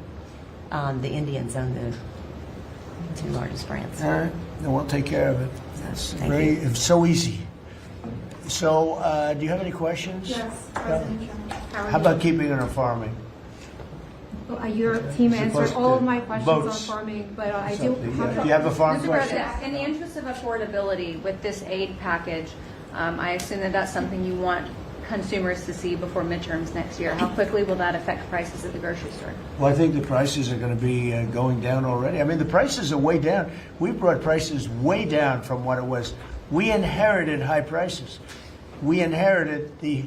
Speaker 2: The Indians own the two largest brands.
Speaker 1: All right, then we'll take care of it. It's
Speaker 2: Thank you.
Speaker 1: it's so easy. So, do you have any questions?
Speaker 10: Yes, President Trump.
Speaker 1: How about keeping it on farming?
Speaker 10: Your team answered
Speaker 1: Supposed
Speaker 10: all
Speaker 1: to
Speaker 10: of my questions
Speaker 1: votes.
Speaker 10: on farming, but I do
Speaker 1: Something, yeah.
Speaker 10: have
Speaker 1: Do you have a farm
Speaker 11: Mr.
Speaker 1: question?
Speaker 11: President, in the interest of affordability with this aid package, I assume that that's something you want consumers to see before midterms next year. How quickly will that affect prices at the grocery store?
Speaker 1: Well, I think the prices are going to be going down already. I mean, the prices are way down. We brought prices way down from what it was. We inherited high prices. We inherited the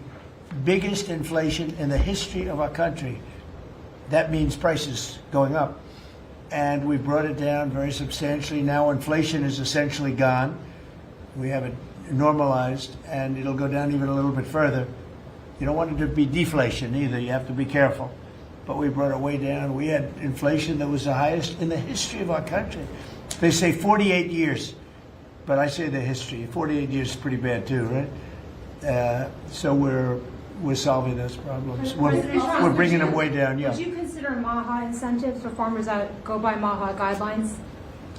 Speaker 1: biggest inflation in the history of our country. That means prices going up. And we brought it down very substantially. Now inflation is essentially gone. We have it normalized, and it'll go down even a little bit further. You don't want it to be deflation either. You have to be careful. But we brought it way down. We had inflation that was the highest in the history of our country. They say 48 years, but I say the history. 48 years is pretty bad too, right? So we're solving those problems. We're bringing them way down. Yeah.
Speaker 10: Would you consider MAHA incentives for farmers that go by MAHA guidelines?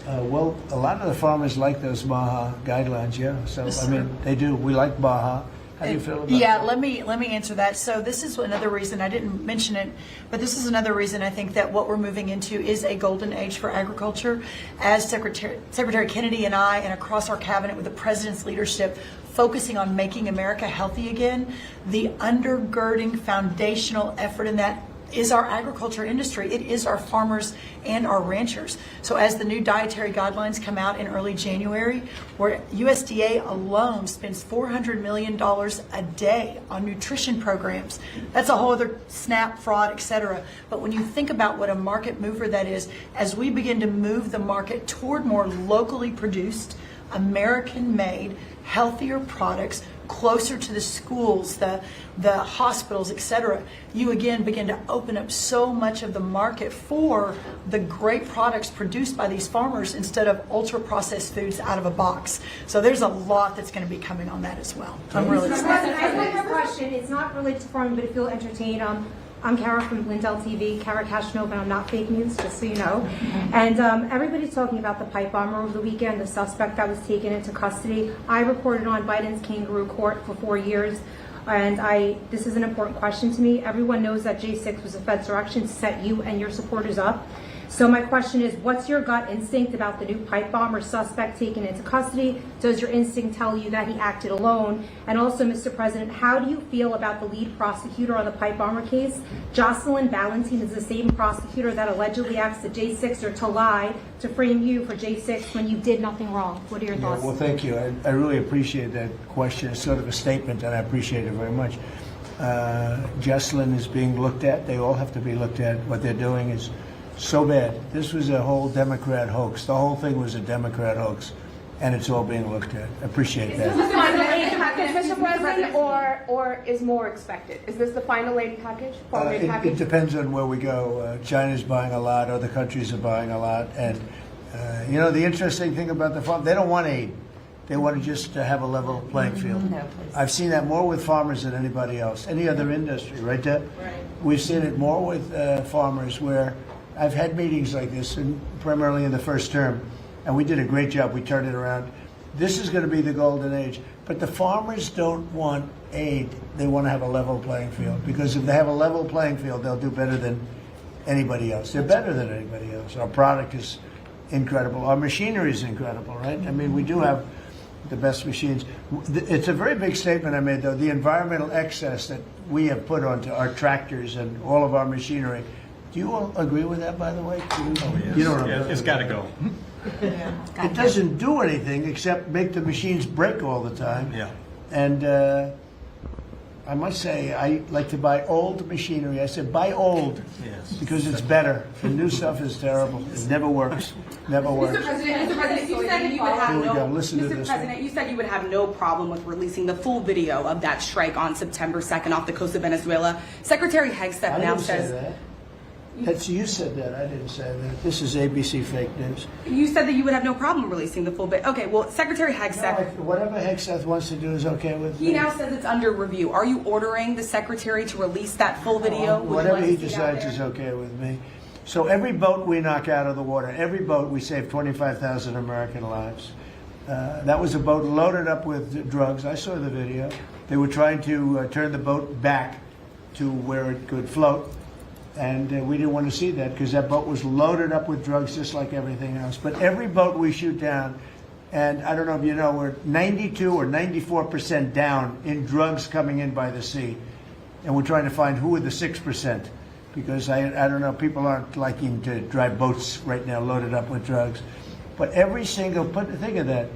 Speaker 1: Well, a lot of the farmers like those Baja guidelines, yeah. So, I mean, they do. We like Baja. How do you feel about
Speaker 3: Yeah,
Speaker 1: that?
Speaker 3: let me answer that. So this is another reason, I didn't mention it, but this is another reason I think that what we're moving into is a golden age for agriculture. As Secretary Kennedy and I, and across our cabinet with the president's leadership, focusing on making America healthy again, the undergirding foundational effort in that is our agriculture industry. It is our farmers and our ranchers. So as the new dietary guidelines come out in early January, where USDA alone spends $400 million a day on nutrition programs, that's a whole other SNAP, fraud, etc. But when you think about what a market mover that is, as we begin to move the market toward more locally produced, American-made, healthier products, closer to the schools, the hospitals, etc., you again begin to open up so much of the market for the great products produced by these farmers instead of ultra-processed foods out of a box. So there's a lot that's going to be coming on that as well. I'm really
Speaker 10: Mr.
Speaker 3: excited.
Speaker 10: President, I have a question. It's not related to farming, but if you'll entertain, I'm Kara from Lindell TV, Kara Kashnova, and I'm not fake news, just so you know. And everybody's talking about the pipe bomber over the weekend, the suspect that was taken into custody. I reported on Biden's kangaroo court for 4 years, and this is an important question to me. Everyone knows that J6 was a Fed's direction to set you and your supporters up. So my question is, what's your gut instinct about the new pipe bomber suspect taken into custody? Does your instinct tell you that he acted alone? And also, Mr. President, how do you feel about the lead prosecutor on the pipe bomber case? Jocelyn Ballantine is the same prosecutor that allegedly asked the J6er to lie to frame you for J6 when you did nothing wrong. What are your thoughts?
Speaker 1: Well, thank you. I really appreciate that question. It's sort of a statement, and I appreciate it very much. Jocelyn is being looked at. They all have to be looked at. What they're doing is so bad. This was a whole Democrat hoax. The whole thing was a Democrat hoax, and it's all being looked at. Appreciate that.
Speaker 12: Is this the final aid package, Mr. President, or is more expected? Is this the final aid package?
Speaker 1: It depends on where we go. China's buying a lot. Other countries are buying a lot. And, you know, the interesting thing about the farm, they don't want aid. They want to just have a level playing field.
Speaker 2: No, please.
Speaker 1: I've seen that more with farmers than anybody else, any other industry, right, Deb?
Speaker 12: Right.
Speaker 1: We've seen it more with farmers where I've had meetings like this, and primarily in the first term, and we did a great job. We turned it around. This is going to be the golden age. But the farmers don't want aid. They want to have a level playing field, because if they have a level playing field, they'll do better than anybody else. They're better than anybody else. Our product is incredible. Our machinery is incredible, right? I mean, we do have the best machines. It's a very big statement I made, though. The environmental excess that we have put onto our tractors and all of our machinery. Do you all agree with that, by the way? You don't know.
Speaker 9: It's got to go.
Speaker 1: It doesn't do anything except make the machines break all the time.
Speaker 9: Yeah.
Speaker 1: And I must say, I like to buy old machinery. I said, buy old, because it's better. The new stuff is terrible. It never works. Never works.
Speaker 12: Mr. President, you said you would have
Speaker 1: Here we go. Listen to
Speaker 12: Mr.
Speaker 1: this
Speaker 12: President, you said you would have no problem with releasing the full video of that strike on September 2nd off the coast of Venezuela. Secretary Hegseth
Speaker 1: I
Speaker 12: now
Speaker 1: didn't say
Speaker 12: says
Speaker 1: that. That's you said that. I didn't say that. This is ABC fake news.
Speaker 12: you said that you would have no problem releasing the full bit. Okay, well, Secretary Hegseth.
Speaker 1: Whatever Hegseth wants to do is okay with me.
Speaker 12: He now says it's under review. Are you ordering the secretary to release that full video? Would you
Speaker 1: Whatever
Speaker 12: like
Speaker 1: he
Speaker 12: to see it out
Speaker 1: decides
Speaker 12: there?
Speaker 1: is okay with me. So every boat we knock out of the water, every boat we save 25,000 American lives. That was a boat loaded up with drugs. I saw the video. They were trying to turn the boat back to where it could float. And we didn't want to see that because that boat was loaded up with drugs just like everything else. But every boat we shoot down, and I don't know if you know, we're 92 or 94% down in drugs coming in by the sea. And we're trying to find who are the 6%. Because I don't know, people aren't liking to drive boats right now loaded up with drugs. But every single, think of that,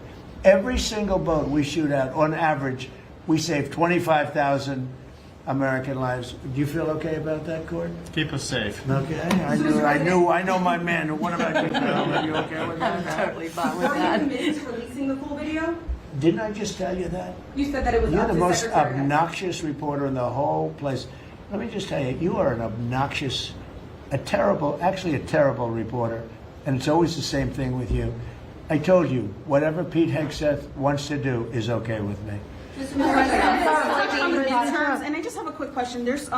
Speaker 1: every single boat we shoot out, on average, we save 25,000 American lives. Do you feel okay about that, Court?
Speaker 9: Keep us safe.
Speaker 1: Okay, I know my man. What about you, Carol? Are you okay with that?
Speaker 2: Totally fine with
Speaker 12: Are you
Speaker 2: that.
Speaker 12: committed to releasing the full video?
Speaker 1: Didn't I just tell you that?
Speaker 12: You said that it was
Speaker 1: You're
Speaker 12: up
Speaker 1: the
Speaker 12: to
Speaker 1: most
Speaker 12: Secretary Hegseth.
Speaker 1: obnoxious reporter in the whole place. Let me just tell you, you are an obnoxious, actually a terrible reporter, and it's always the same thing with you. I told you, whatever Pete Hegseth wants to do is okay with me.
Speaker 12: Mr. President, on the midterms, and I just have a quick question. There's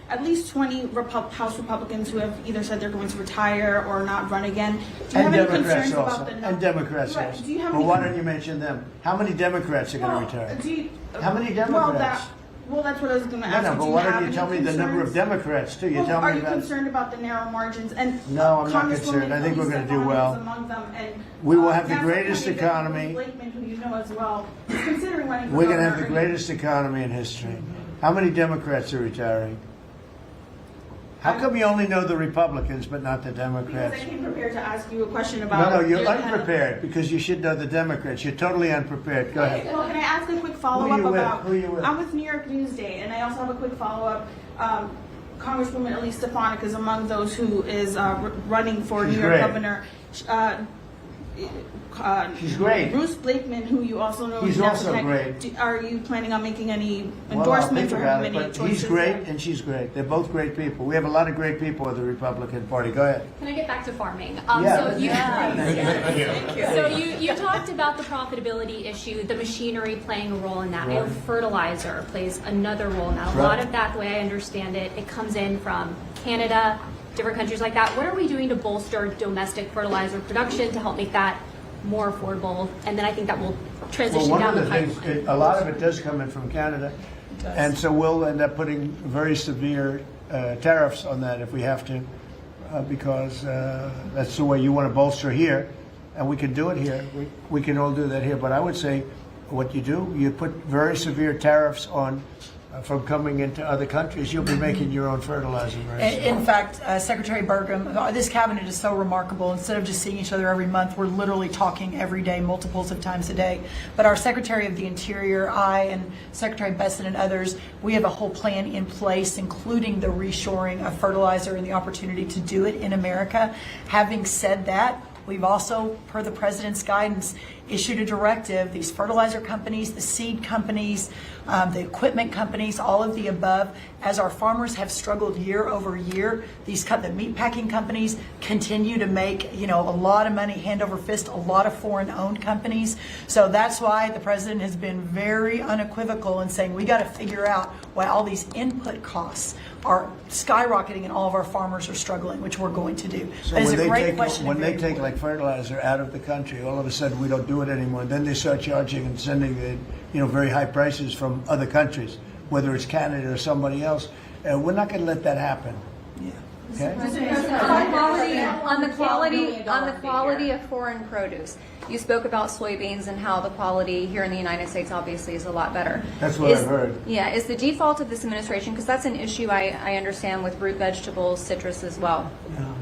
Speaker 13: at least 20 House Republicans who have either said they're going to retire or not run again. Do you
Speaker 1: And
Speaker 13: have any
Speaker 1: Democrats
Speaker 13: concerns
Speaker 1: also.
Speaker 13: about the
Speaker 1: And Democrats
Speaker 13: Right.
Speaker 1: also.
Speaker 13: Do you have
Speaker 1: Well,
Speaker 13: any
Speaker 1: why don't you mention them? How many Democrats are going to retire? How many Democrats?
Speaker 13: Well, that's what I was going to
Speaker 1: No,
Speaker 13: ask.
Speaker 1: no,
Speaker 13: you.
Speaker 1: but
Speaker 13: Do
Speaker 1: why
Speaker 13: have
Speaker 1: don't you
Speaker 13: any
Speaker 1: tell me the number of
Speaker 13: concerns?
Speaker 1: Democrats too? You
Speaker 13: Well,
Speaker 1: tell
Speaker 13: are
Speaker 1: me
Speaker 13: you
Speaker 1: about.
Speaker 13: concerned about the narrow margins? And
Speaker 1: No, I'm not
Speaker 13: Congresswoman
Speaker 1: concerned. I think we're gonna do
Speaker 13: Elise
Speaker 1: well.
Speaker 13: Stefanik is among them, and,
Speaker 1: We will have the
Speaker 13: National
Speaker 1: greatest
Speaker 13: candidate
Speaker 1: economy.
Speaker 13: Bruce Blakeman, who you know as well, is considering running for
Speaker 1: We're going to have
Speaker 13: governor.
Speaker 1: the greatest economy in history. How many Democrats are retiring? How come you only know the Republicans but not the
Speaker 13: Because
Speaker 1: Democrats?
Speaker 13: I came prepared to ask you a question
Speaker 1: No,
Speaker 13: about.
Speaker 1: no, you're
Speaker 13: your head of-
Speaker 1: unprepared because you should know the Democrats. You're totally unprepared. Go ahead.
Speaker 13: Well, can I ask a quick
Speaker 1: Who
Speaker 13: follow-up
Speaker 1: you with?
Speaker 13: about?
Speaker 1: Who you with?
Speaker 13: I'm with New York Newsday, and I also have a quick follow-up. Congresswoman Elise Stefanik is among those who is running for
Speaker 1: She's
Speaker 13: New York
Speaker 1: great.
Speaker 13: governor.
Speaker 1: She's great.
Speaker 13: Bruce Blakeman, who you also know.
Speaker 1: He's
Speaker 13: is
Speaker 1: also
Speaker 13: national-
Speaker 1: great.
Speaker 13: Are you planning on making any
Speaker 1: Well, I'll
Speaker 13: endorsements
Speaker 1: think
Speaker 13: or
Speaker 1: about
Speaker 13: having
Speaker 1: it,
Speaker 13: any
Speaker 1: but
Speaker 13: choices?
Speaker 1: he's great
Speaker 13: there?
Speaker 1: and she's great. They're both great people. We have a lot of great people with the Republican Party. Go ahead.
Speaker 14: Can I get back to farming?
Speaker 1: Yeah.
Speaker 14: So you talked about the profitability issue, the machinery playing a role in that. I know
Speaker 1: Right.
Speaker 14: fertilizer plays another role in that. A
Speaker 1: Right.
Speaker 14: lot of that, the way I understand it, it comes in from Canada, different countries like that. What are we doing to bolster domestic fertilizer production to help make that more affordable? And then I think that will
Speaker 1: Well,
Speaker 14: transition
Speaker 1: one
Speaker 14: down
Speaker 1: of
Speaker 14: the
Speaker 1: the things,
Speaker 14: pipeline.
Speaker 1: a lot of it does come in from Canada. And so we'll end up putting very severe tariffs on that if we have to, because that's the way you want to bolster here. And we can do it here. We can all do that here. But I would say what you do, you put very severe tariffs on from coming into other countries. You'll be making your own fertilizer. Very soon.
Speaker 3: In fact, Secretary Burgum, this cabinet is so remarkable. Instead of just seeing each other every month, we're literally talking every day, multiples of times a day. But our Secretary of the Interior, I, and Secretary Besson and others, we have a whole plan in place, including the reshoring of fertilizer and the opportunity to do it in America. Having said that, we've also, per the President's guidance, issued a directive. These fertilizer companies, the seed companies, the equipment companies, all of the above, as our farmers have struggled year over year, the meat packing companies continue to make, a lot of money hand over fist, a lot of foreign-owned companies. So that's why the President has been very unequivocal in saying we got to figure out why all these input costs are skyrocketing and all of our farmers are struggling, which we're going to do.
Speaker 1: So
Speaker 3: That is
Speaker 1: when
Speaker 3: a
Speaker 1: they
Speaker 3: great
Speaker 1: take
Speaker 3: question.
Speaker 1: when
Speaker 3: and
Speaker 1: they
Speaker 3: very
Speaker 1: take
Speaker 3: important.
Speaker 1: like fertilizer out of the country, all of a sudden we don't do it anymore. Then they start charging and sending very high prices from other countries, whether it's Canada or somebody else. We're not going to let that happen.
Speaker 3: Yeah.
Speaker 1: Okay.
Speaker 11: On the quality of foreign produce. You spoke about soybeans and how the quality here in the United States obviously is a lot better.
Speaker 1: That's what I've heard.
Speaker 11: Yeah, is the default of this administration, because that's an issue I understand with root vegetables, citrus as well.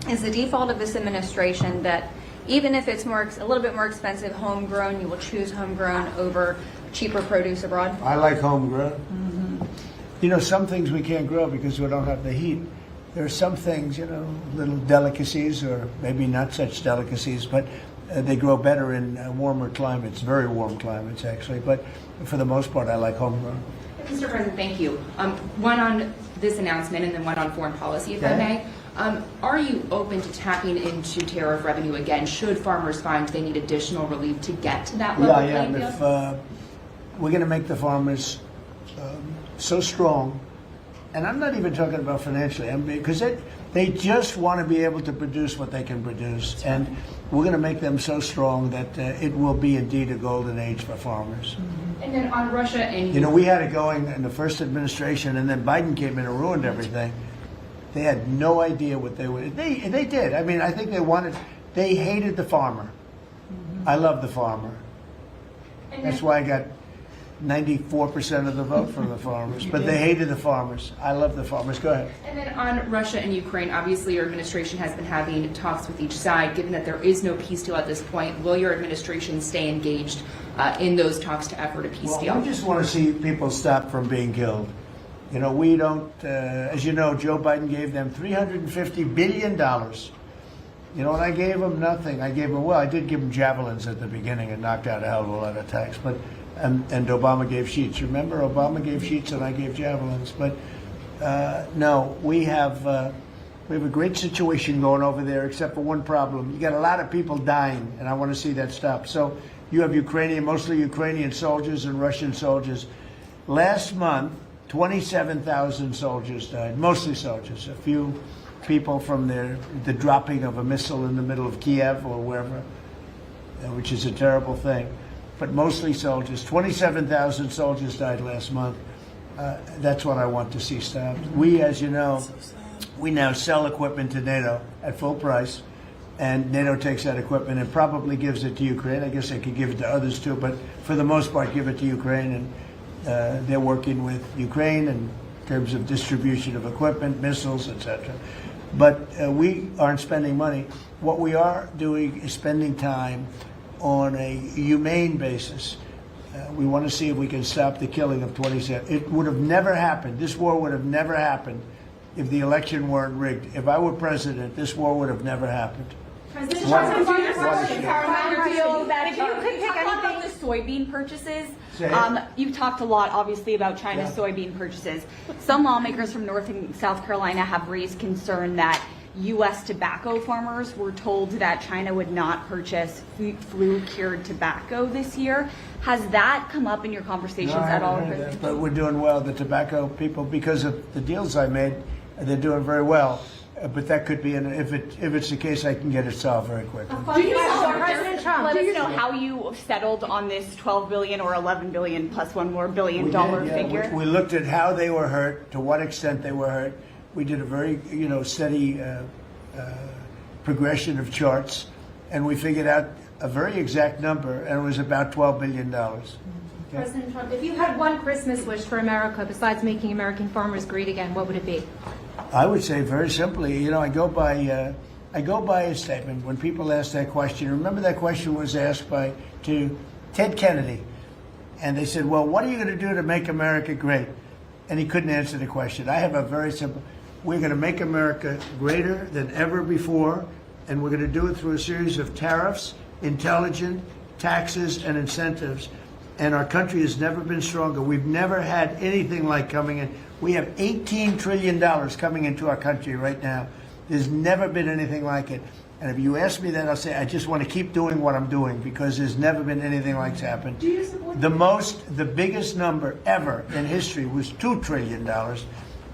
Speaker 11: Is the default of this administration that even if it's a little bit more expensive homegrown, you will choose homegrown over cheaper produce abroad?
Speaker 1: I like homegrown. Some things we can't grow because we don't have the heat. There are some things, little delicacies or maybe not such delicacies, but they grow better in warmer climates, very warm climates actually. But for the most part, I like homegrown.
Speaker 15: Mr. President, thank you. One on this announcement and then one on foreign policy, if I may. Are you open to tapping into tariff revenue again should farmers find they need additional relief to get to that level
Speaker 1: Yeah,
Speaker 15: playing
Speaker 1: if
Speaker 15: field?
Speaker 1: we're going to make the farmers so strong, and I'm not even talking about financially, because they just want to be able to produce what they can produce, and we're going to make them so strong that it will be indeed a golden age for farmers.
Speaker 15: And then on Russia and
Speaker 1: We had it going in the first administration, and then Biden came in and ruined everything. They had no idea what they would. They did. I mean, I think they hated the farmer. I love the farmer. That's why I got 94% of the vote from the farmers. But they hated the farmers. I love the farmers. Go ahead.
Speaker 15: And then on Russia and Ukraine, obviously your administration has been having talks with each side. Given that there is no peace deal at this point, will your administration stay engaged in those talks to effort a peace deal?
Speaker 1: We just want to see people stop from being killed. We don't, as you know, Joe Biden gave them $350 billion. You know what I gave them? Nothing. I did give them javelins at the beginning and knocked out a hell of a lot of attacks. But and Obama gave sheets. Remember, Obama gave sheets and I gave javelins. But no, we have a great situation going over there, except for one problem. You got a lot of people dying, and I want to see that stop. So you have mostly Ukrainian soldiers and Russian soldiers. Last month, 27,000 soldiers died, mostly soldiers. A few people from the dropping of a missile in the middle of Kiev or wherever, which is a terrible thing. But mostly soldiers. 27,000 soldiers died last month. That's what I want to see stopped. We, as you know, we now sell equipment to NATO at full price, and NATO takes that equipment and probably gives it to Ukraine. I guess they could give it to others too, but for the most part, give it to Ukraine. And they're working with Ukraine in terms of distribution of equipment, missiles, etc. But we aren't spending money. What we are doing is spending time on a humane basis. We want to see if we can stop the killing of 27. It would have never happened. This war would have never happened if the election weren't rigged. If I were president, this war would have never happened.
Speaker 11: President
Speaker 1: What-
Speaker 11: Trump,
Speaker 1: what-
Speaker 11: that
Speaker 16: If you could pick anything, the soybean purchases.
Speaker 1: Say it.
Speaker 16: You've talked a lot, obviously, about China's soybean purchases. Some lawmakers from North and South Carolina have raised concern that U.S. tobacco farmers were told that China would not purchase flu-cured tobacco this year. Has that come up in your conversations
Speaker 1: No, I
Speaker 16: at all?
Speaker 1: haven't heard that, but we're doing well. The tobacco people, because of the deals I made, they're doing very well. But that could be, if it's the case, I can get it solved very quickly.
Speaker 16: Do you know how you settled on this 12 billion or 11 billion plus one more billion dollar figure?
Speaker 1: We looked at how they were hurt, to what extent they were hurt. We did a very, steady progression of charts, and we figured out a very exact number, and it was about $12 billion. Okay?
Speaker 10: President Trump, if you had one Christmas wish for America besides making American farmers great again, what would it be?
Speaker 1: I would say very simply, I go by a statement when people ask that question. Remember that question was asked to Ted Kennedy, and they said, "Well, what are you going to do to make America great?" And he couldn't answer the question. I have a very simple: we're going to make America greater than ever before, and we're going to do it through a series of tariffs, intelligent taxes, and incentives. And our country has never been stronger. We've never had anything like coming in. We have $18 trillion coming into our country right now. There's never been anything like it. And if you ask me that, I'll say I just want to keep doing what I'm doing because there's never been anything like it's happened.
Speaker 16: Do you support
Speaker 1: the biggest number ever in history was $2 trillion,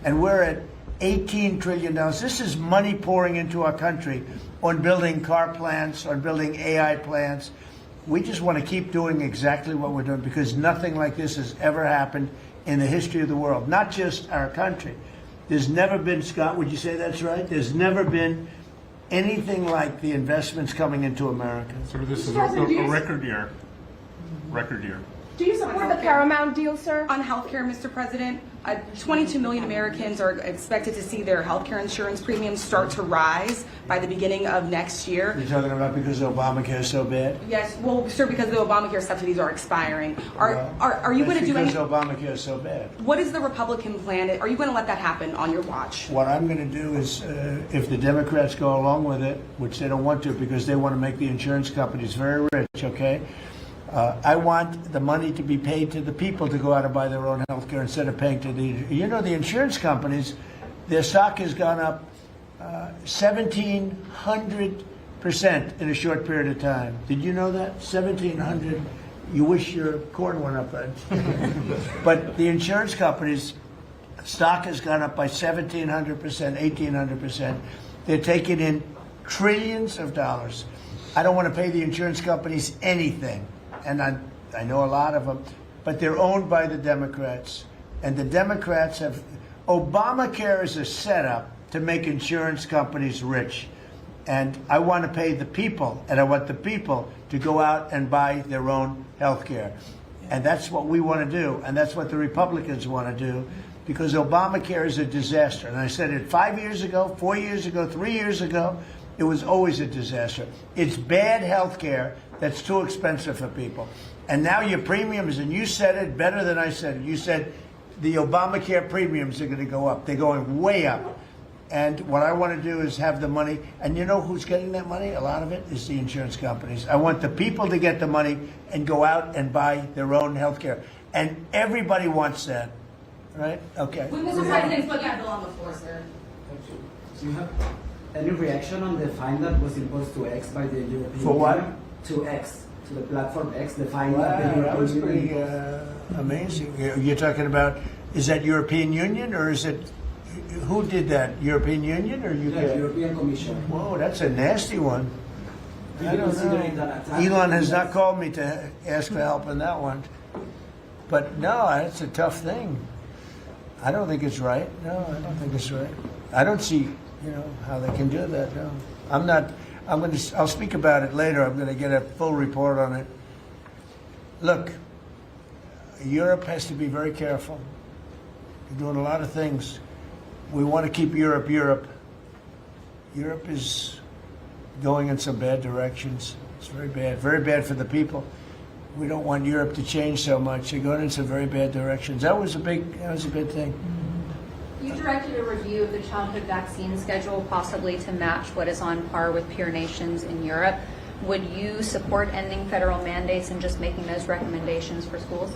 Speaker 1: and we're at $18 trillion. This is money pouring into our country on building car plants, on building AI plants. We just want to keep doing exactly what we're doing because nothing like this has ever happened in the history of the world, not just our country. There's never been, Scott, would you say that's right? There's never been anything like the investments coming into America.
Speaker 4: So this is a record year. Record year.
Speaker 12: Do you support the Paramount deal, sir? On healthcare, Mr. President, 22 million Americans are expected to see their healthcare insurance premiums start to rise by the beginning of next year.
Speaker 1: You're talking about because Obamacare is so bad?
Speaker 12: Yes, well, sir, because the Obamacare subsidies are expiring. Are you going to do
Speaker 1: because
Speaker 12: anything?
Speaker 1: Obamacare is so bad.
Speaker 12: What is the Republican plan? Are you going to let that happen on your watch?
Speaker 1: What I'm going to do is, if the Democrats go along with it, which they don't want to because they want to make the insurance companies very rich, okay? I want the money to be paid to the people to go out and buy their own health care instead of paying to the insurance companies, their stock has gone up 1,700% in a short period of time. Did you know that? 1,700. You wish your corn went up, right? But the insurance companies' stock has gone up by 1,700%, 1,800%. They're taking in trillions of dollars. I don't want to pay the insurance companies anything. And I know a lot of them, but they're owned by the Democrats. And the Democrats have... Obamacare is a setup to make insurance companies rich. And I want to pay the people, and I want the people to go out and buy their own health care. And that's what we want to do, and that's what the Republicans want to do, because Obamacare is a disaster. And I said it 5 years ago, 4 years ago, 3 years ago. It was always a disaster. It's bad health care that's too expensive for people. And now your premiums, and you said it better than I said it. You said the Obamacare premiums are going to go up. They're going way up. And what I want to do is have the money. And you know who's getting that money? A lot of it is the insurance companies. I want the people to get the money and go out and buy their own health care. And everybody wants that. Right? Okay.
Speaker 15: When Mr. President put that bill on the floor, sir.
Speaker 17: Do you have any reaction on the fine that was imposed to X by the European Union?
Speaker 1: For what?
Speaker 17: To X, to the platform X, the fine
Speaker 1: Wow,
Speaker 17: that the
Speaker 1: that was
Speaker 17: European
Speaker 1: pretty
Speaker 17: Union...
Speaker 1: amazing. You're talking about Is that European Union or is it, who did that? European Union or UK?
Speaker 17: The European Commission.
Speaker 1: Whoa, that's a nasty one.
Speaker 17: Do
Speaker 1: I
Speaker 17: you
Speaker 1: don't
Speaker 17: consider
Speaker 1: know.
Speaker 17: it an attack?
Speaker 1: Elon has not called me to ask for help on that one. But no, it's a tough thing. I don't think it's right. No, I don't think it's right. I don't see, how they can do that. No, I'll speak about it later. I'm going to get a full report on it. Look, Europe has to be very careful. They're doing a lot of things. We want to keep Europe. Europe is going in some bad directions. It's very bad for the people. We don't want Europe to change so much. They're going in some very bad directions. That was a big thing.
Speaker 11: You directed a review of the childhood vaccine schedule, possibly to match what is on par with peer nations in Europe. Would you support ending federal mandates and just making those recommendations for schools?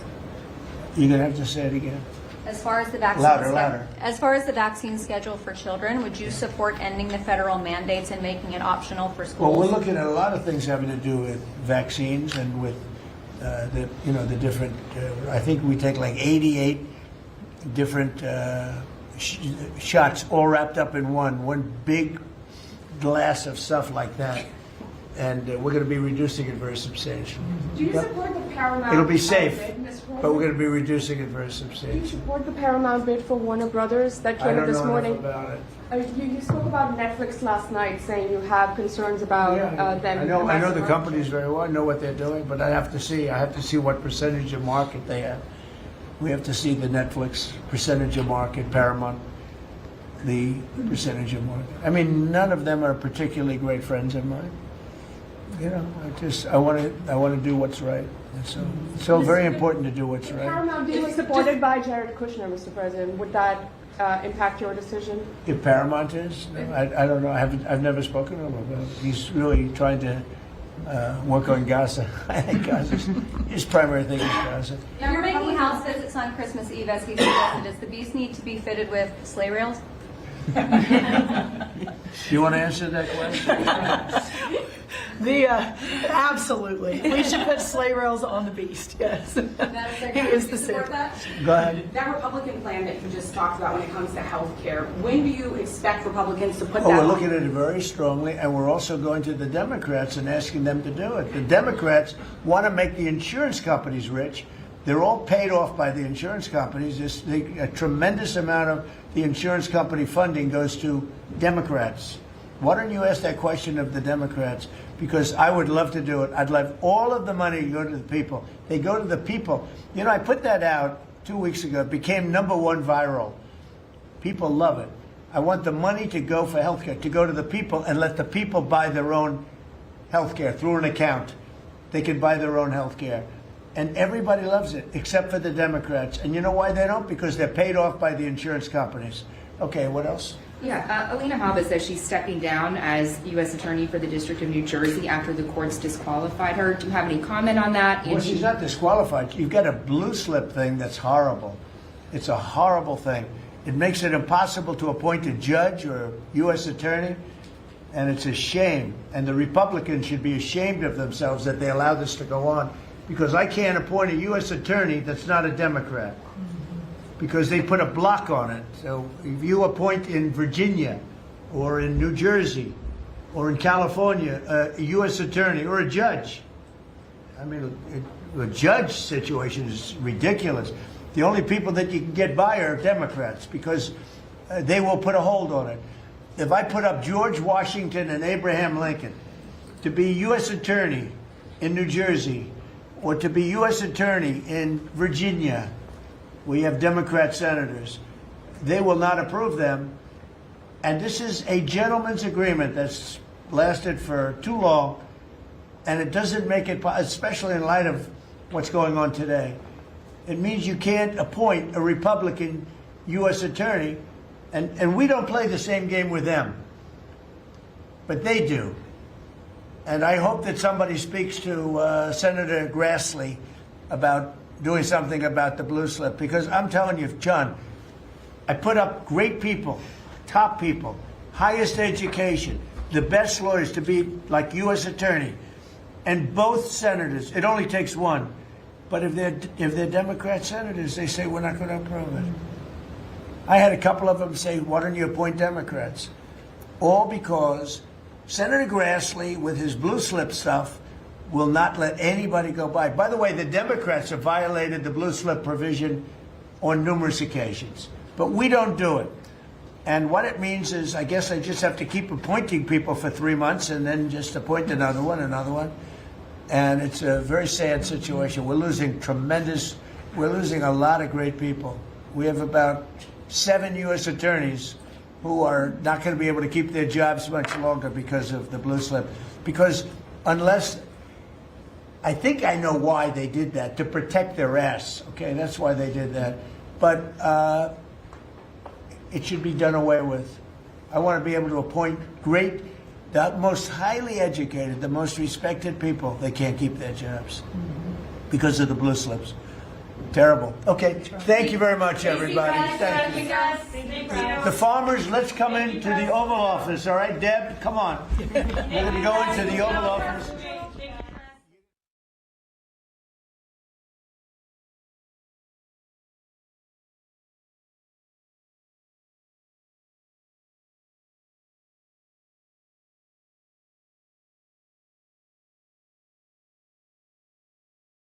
Speaker 1: You're going to have to say it again.
Speaker 11: As far as the vaccine
Speaker 1: Louder.
Speaker 11: As far as the vaccine schedule for children, would you support ending the federal mandates and making it optional for schools?
Speaker 1: Well, we're looking at a lot of things having to do with vaccines and with the different. I think we take like 88 different shots, all wrapped up in one big glass of stuff like that, and we're going to be reducing it very substantially.
Speaker 18: Do you support the paramount?
Speaker 1: It'll be safe,
Speaker 18: bid, Ms. President?
Speaker 1: but we're going to be reducing it very
Speaker 18: Do you
Speaker 1: substantially.
Speaker 18: support the paramount bid for Warner Brothers that
Speaker 1: I
Speaker 18: came
Speaker 1: don't
Speaker 18: out this
Speaker 1: know
Speaker 18: morning?
Speaker 1: enough about it.
Speaker 18: You spoke about Netflix last night, saying you have concerns about them.
Speaker 1: I know the
Speaker 18: amassing
Speaker 1: companies very well. I know what they're doing, but I have to see what percentage of market they have. We have to see the Netflix percentage of market, Paramount, the percentage of market. I mean, none of them are particularly great friends of mine. I want to do what's right. And it's so very important to do what's right.
Speaker 18: Paramount deal was supported by Jared Kushner, Mr. President. Would that impact your decision?
Speaker 1: If Paramount is, no, I don't know. I've never spoken to him about it. He's really trying to work on Gaza. I think his primary thing is Gaza.
Speaker 11: You're making house visits on Christmas Eve, as he suggested. Does the beast need to be fitted with sleigh rails?
Speaker 1: Do you want to answer that question?
Speaker 3: Absolutely. We should put sleigh rails on the beast, yes. He is the Santa.
Speaker 1: Go ahead.
Speaker 12: That Republican plan that you just talked about when it comes to health care, when do you expect Republicans to put
Speaker 1: Oh,
Speaker 12: that
Speaker 1: we're
Speaker 12: on?
Speaker 1: looking at it very strongly, and we're also going to the Democrats and asking them to do it. The Democrats want to make the insurance companies rich. They're all paid off by the insurance companies. A tremendous amount of the insurance company funding goes to Democrats. Why don't you ask that question of the Democrats? Because I would love to do it. I'd love all of the money to go to the people. They go to the people. I put that out 2 weeks ago. It became #1 viral. People love it. I want the money to go for healthcare, to go to the people and let the people buy their own healthcare through an account. They can buy their own healthcare. And everybody loves it, except for the Democrats. And you know why they don't? Because they're paid off by the insurance companies. Okay, what else?
Speaker 15: Yeah, Alina Habba says she's stepping down as U.S. Attorney for the District of New Jersey after the courts disqualified her. Do you have any comment on that?
Speaker 1: Well, she's not disqualified. You've got a blue slip thing that's horrible. It's a horrible thing. It makes it impossible to appoint a judge or a U.S. attorney, and it's a shame. And the Republicans should be ashamed of themselves that they allow this to go on, because I can't appoint a U.S. attorney that's not a Democrat, because they put a block on it. So if you appoint in Virginia or in New Jersey or in California a U.S. attorney or a judge, I mean, a judge situation is ridiculous. The only people that you can get by are Democrats, because they will put a hold on it. If I put up George Washington and Abraham Lincoln to be U.S. attorney in New Jersey or to be U.S. attorney in Virginia, we have Democrat senators, they will not approve them. And this is a gentleman's agreement that's lasted for too long, and it doesn't make it, especially in light of what's going on today. It means you can't appoint a Republican U.S. attorney, and we don't play the same game with them, but they do. And I hope that somebody speaks to Senator Grassley about doing something about the blue slip, because I'm telling you, John, I put up great people, top people, highest education, the best lawyers to be like U.S. attorney, and both senators, it only takes one, But if they're Democrat senators, they say we're not going to approve it. I had a couple of them say, why don't you appoint Democrats? All because Senator Grassley, with his blue slip stuff, will not let anybody go by. By the way, the Democrats have violated the blue slip provision on numerous occasions, but we don't do it. And what it means is, I guess I just have to keep appointing people for 3 months and then just appoint another one. And it's a very sad situation. We're losing a lot of great people. We have about 7 U.S. attorneys who are not going to be able to keep their jobs much longer because of the blue slip. Because unless, I think I know why they did that, to protect their ass. Okay, that's why they did that. But it should be done away with. I want to be able to appoint the most highly educated, the most respected people. They can't keep their jobs because of the blue slips. Terrible. Okay, thank you very much, everybody. Thank you. The farmers, let's come into the Oval Office, all right? Deb, come on. We're going to go into the Oval Office.